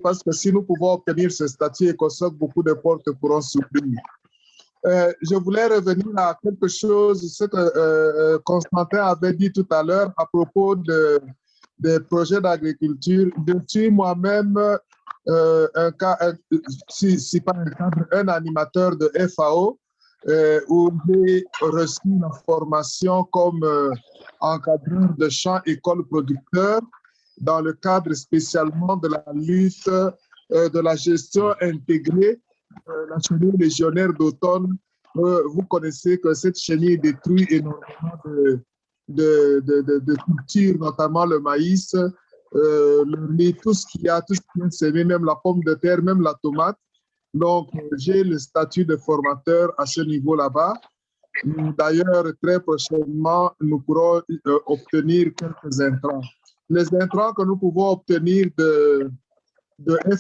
Speaker 3: parce que si nous pouvons obtenir ce statut ECOSOC, beaucoup de portes pourront s'ouvrir. Je voulais revenir à quelque chose, ce que Constantin avait dit tout à l'heure à propos des projets d'agriculture. Je suis moi-même un animateur de FAO, où j'ai reçu la formation comme encadreur de champs école producteur dans le cadre spécialement de la lutte de la gestion intégrée, l'atelier légionnaire d'automne Vous connaissez que cette chenille détruit énormément de cultures, notamment le maïs, le riz, tout ce qui est semé, même la pomme de terre, même la tomate. Donc, j'ai le statut de formateur à ce niveau là-bas. D'ailleurs, très prochainement, nous pourrons obtenir quelques intrants. Les intrants que nous pouvons obtenir de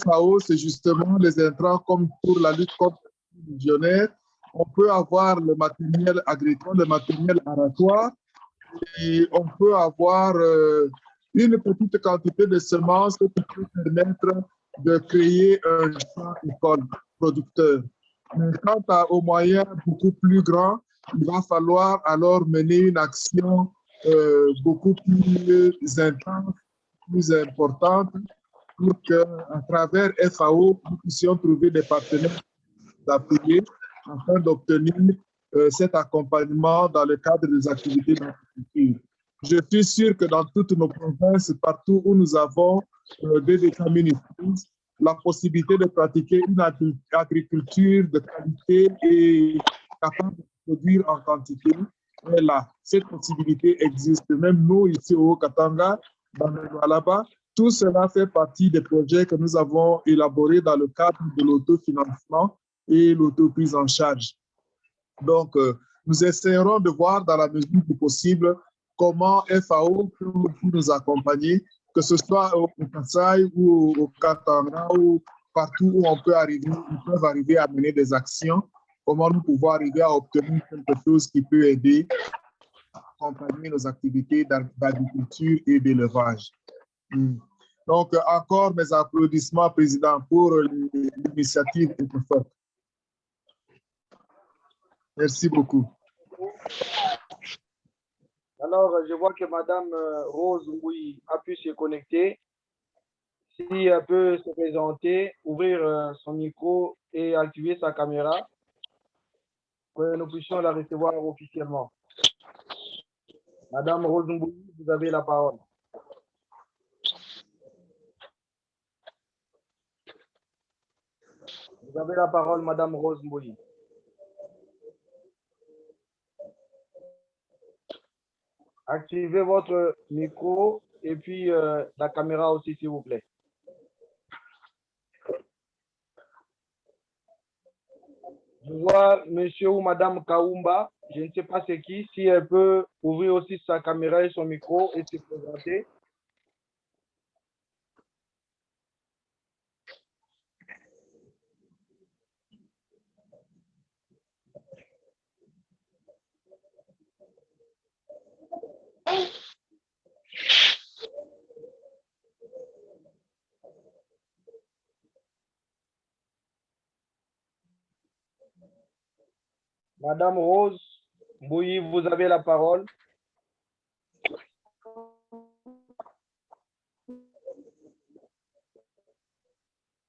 Speaker 3: FAO, c'est justement les intrants comme pour la lutte contre les légionnaires. On peut avoir le matériel agricole, le matériel aratoire, et on peut avoir une petite quantité de semences qui peut permettre de créer un champ école producteur. Mais quant aux moyens beaucoup plus grands, il va falloir alors mener une action beaucoup plus intense, plus importante, pour qu'à travers FAO, nous puissions trouver des partenaires d'appuyer afin d'obtenir cet accompagnement dans le cadre des activités d'agriculture. Je suis sûr que dans toutes nos provinces, partout où nous avons des communautés, la possibilité de pratiquer une agriculture de qualité et capable de produire en quantité est là. Cette possibilité existe. Même nous, ici au Haut-Katanga, dans le Lualaba, tout cela fait partie des projets que nous avons élaborés dans le cadre de l'autofinancement et l'autoprise en charge. Donc, nous essaierons de voir dans la mesure du possible comment FAO peut nous accompagner, que ce soit au Kasaï ou au Katanga ou partout où on peut arriver, ils peuvent arriver à mener des actions, comment nous pouvons arriver à obtenir quelque chose qui peut aider à accompagner nos activités d'agriculture et d'élevage. Donc, encore mes applaudissements, Président, pour l'initiative EcoFOC. Merci beaucoup.
Speaker 1: Alors, je vois que Madame Rose Mboui a pu se connecter. Si elle peut se présenter, ouvrir son micro et activer sa caméra, pour que nous puissions la recevoir officiellement. Madame Rose Mboui, vous avez la parole. Vous avez la parole, Madame Rose Mboui. Activez votre micro et puis la caméra aussi, s'il vous plaît. Je vois monsieur ou madame Kaoumba, je ne sais pas c'est qui, si elle peut ouvrir aussi sa caméra et son micro et se présenter. Madame Rose Mboui, vous avez la parole.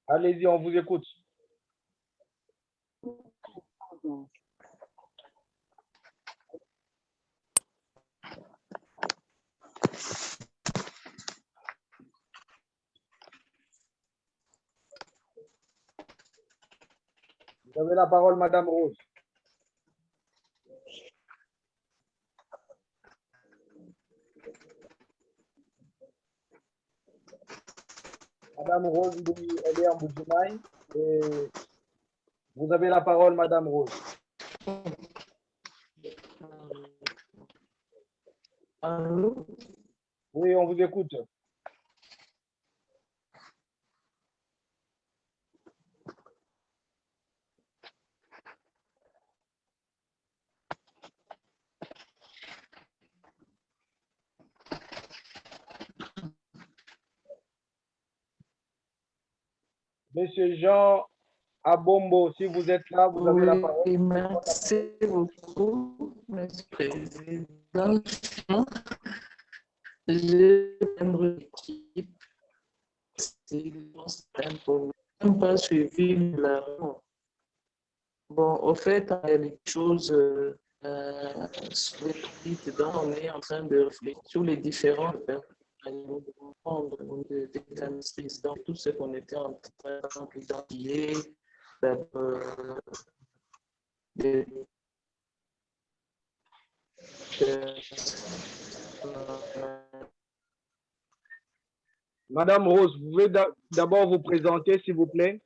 Speaker 1: Allez-y, on vous écoute. Vous avez la parole, Madame Rose. Madame Rose, elle est en Boudjoumaï. Vous avez la parole, Madame Rose.
Speaker 7: Allô?
Speaker 1: Oui, on vous écoute. Monsieur Jean Abombo, si vous êtes là, vous avez la parole.
Speaker 7: Oui, merci beaucoup, Monsieur le Président. J'ai membre de l'équipe. Je n'ai pas suivi la. Bon, au fait, il y a des choses sur les tweets, dont on est en train de réfléchir sur les différents donc tout ce qu'on était en train d'identifier,
Speaker 1: Madame Rose, vous pouvez d'abord vous présenter, s'il vous plaît.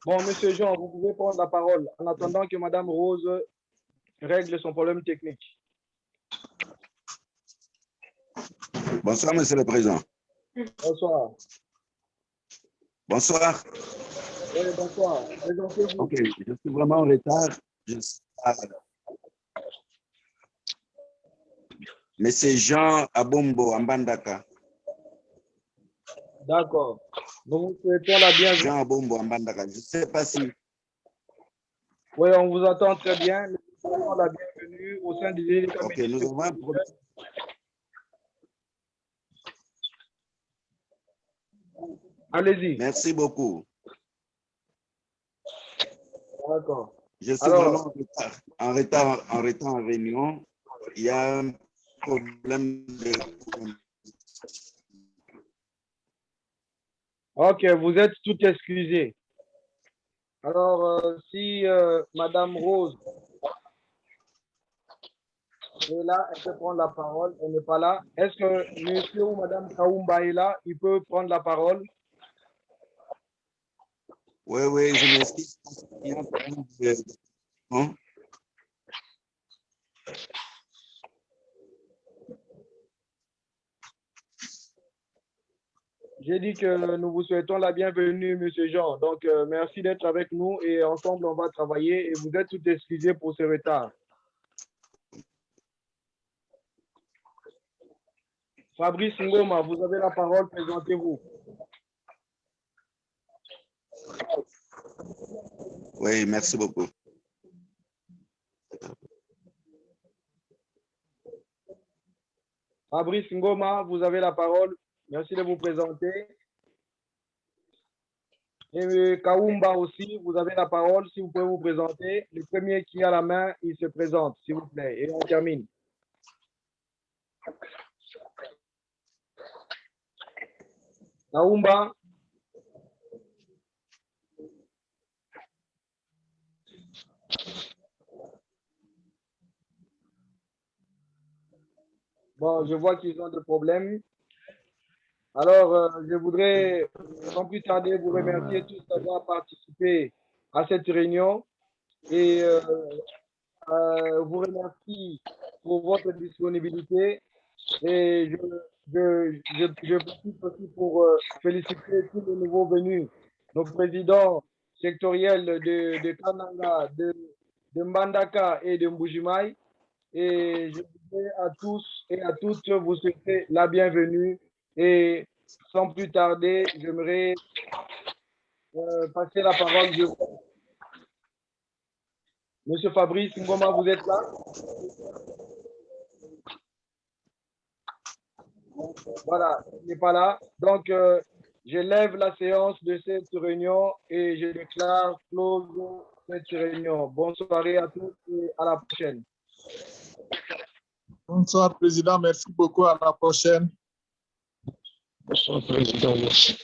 Speaker 1: Bon, Monsieur Jean, vous pouvez prendre la parole en attendant que Madame Rose règle son problème technique.
Speaker 8: Bonsoir, Monsieur le Président.
Speaker 1: Bonsoir.
Speaker 8: Bonsoir.
Speaker 1: Oui, bonsoir. Présentez-vous.
Speaker 8: Ok, je suis vraiment en retard. Monsieur Jean Abombo, Ambandaka.
Speaker 1: D'accord. Nous vous souhaitons la bienvenue.
Speaker 8: Jean Abombo, Ambandaka. Je ne sais pas si...
Speaker 1: Oui, on vous entend très bien. Nous vous souhaitons la bienvenue au sein du DDK.
Speaker 8: Ok, nous avons un problème.
Speaker 1: Allez-y.
Speaker 8: Merci beaucoup.
Speaker 1: D'accord.
Speaker 8: Je suis vraiment en retard en réunion. Il y a un problème de...
Speaker 1: Ok, vous êtes tout excusé. Alors, si Madame Rose est là, elle peut prendre la parole. Elle n'est pas là. Est-ce que Monsieur ou Madame Kaoumba est là? Il peut prendre la parole.
Speaker 8: Oui, oui, je m'excuse. Il y a un problème de... Hein?
Speaker 1: J'ai dit que nous vous souhaitons la bienvenue, Monsieur Jean. Donc, merci d'être avec nous et ensemble, on va travailler et vous êtes tout excusé pour ce retard. Fabrice Ngoma, vous avez la parole, présentez-vous.
Speaker 8: Oui, merci beaucoup.
Speaker 1: Fabrice Ngoma, vous avez la parole. Merci de vous présenter. Et Kaoumba aussi, vous avez la parole, si vous pouvez vous présenter. Le premier qui a la main, il se présente, s'il vous plaît. Et on termine. Kaoumba. Bon, je vois qu'ils ont des problèmes. Alors, je voudrais, sans plus tarder, vous remercier tous d'avoir participé à cette réunion et vous remercie pour votre disponibilité. Et je profite aussi pour féliciter tous les nouveaux venus, nos présidents sectoriels de Kananga, de Mbandaka et de Mbujimaï. Et je voudrais à tous et à toutes vous souhaiter la bienvenue. Et sans plus tarder, j'aimerais passer la parole. Monsieur Fabrice Ngoma, vous êtes là? Voilà, il n'est pas là. Donc, je lève la séance de cette réunion et je déclare close cette réunion. Bonne soirée à tous et à la prochaine.
Speaker 3: Bonsoir, Président. Merci beaucoup. À la prochaine.
Speaker 5: Bonsoir, Président. Merci.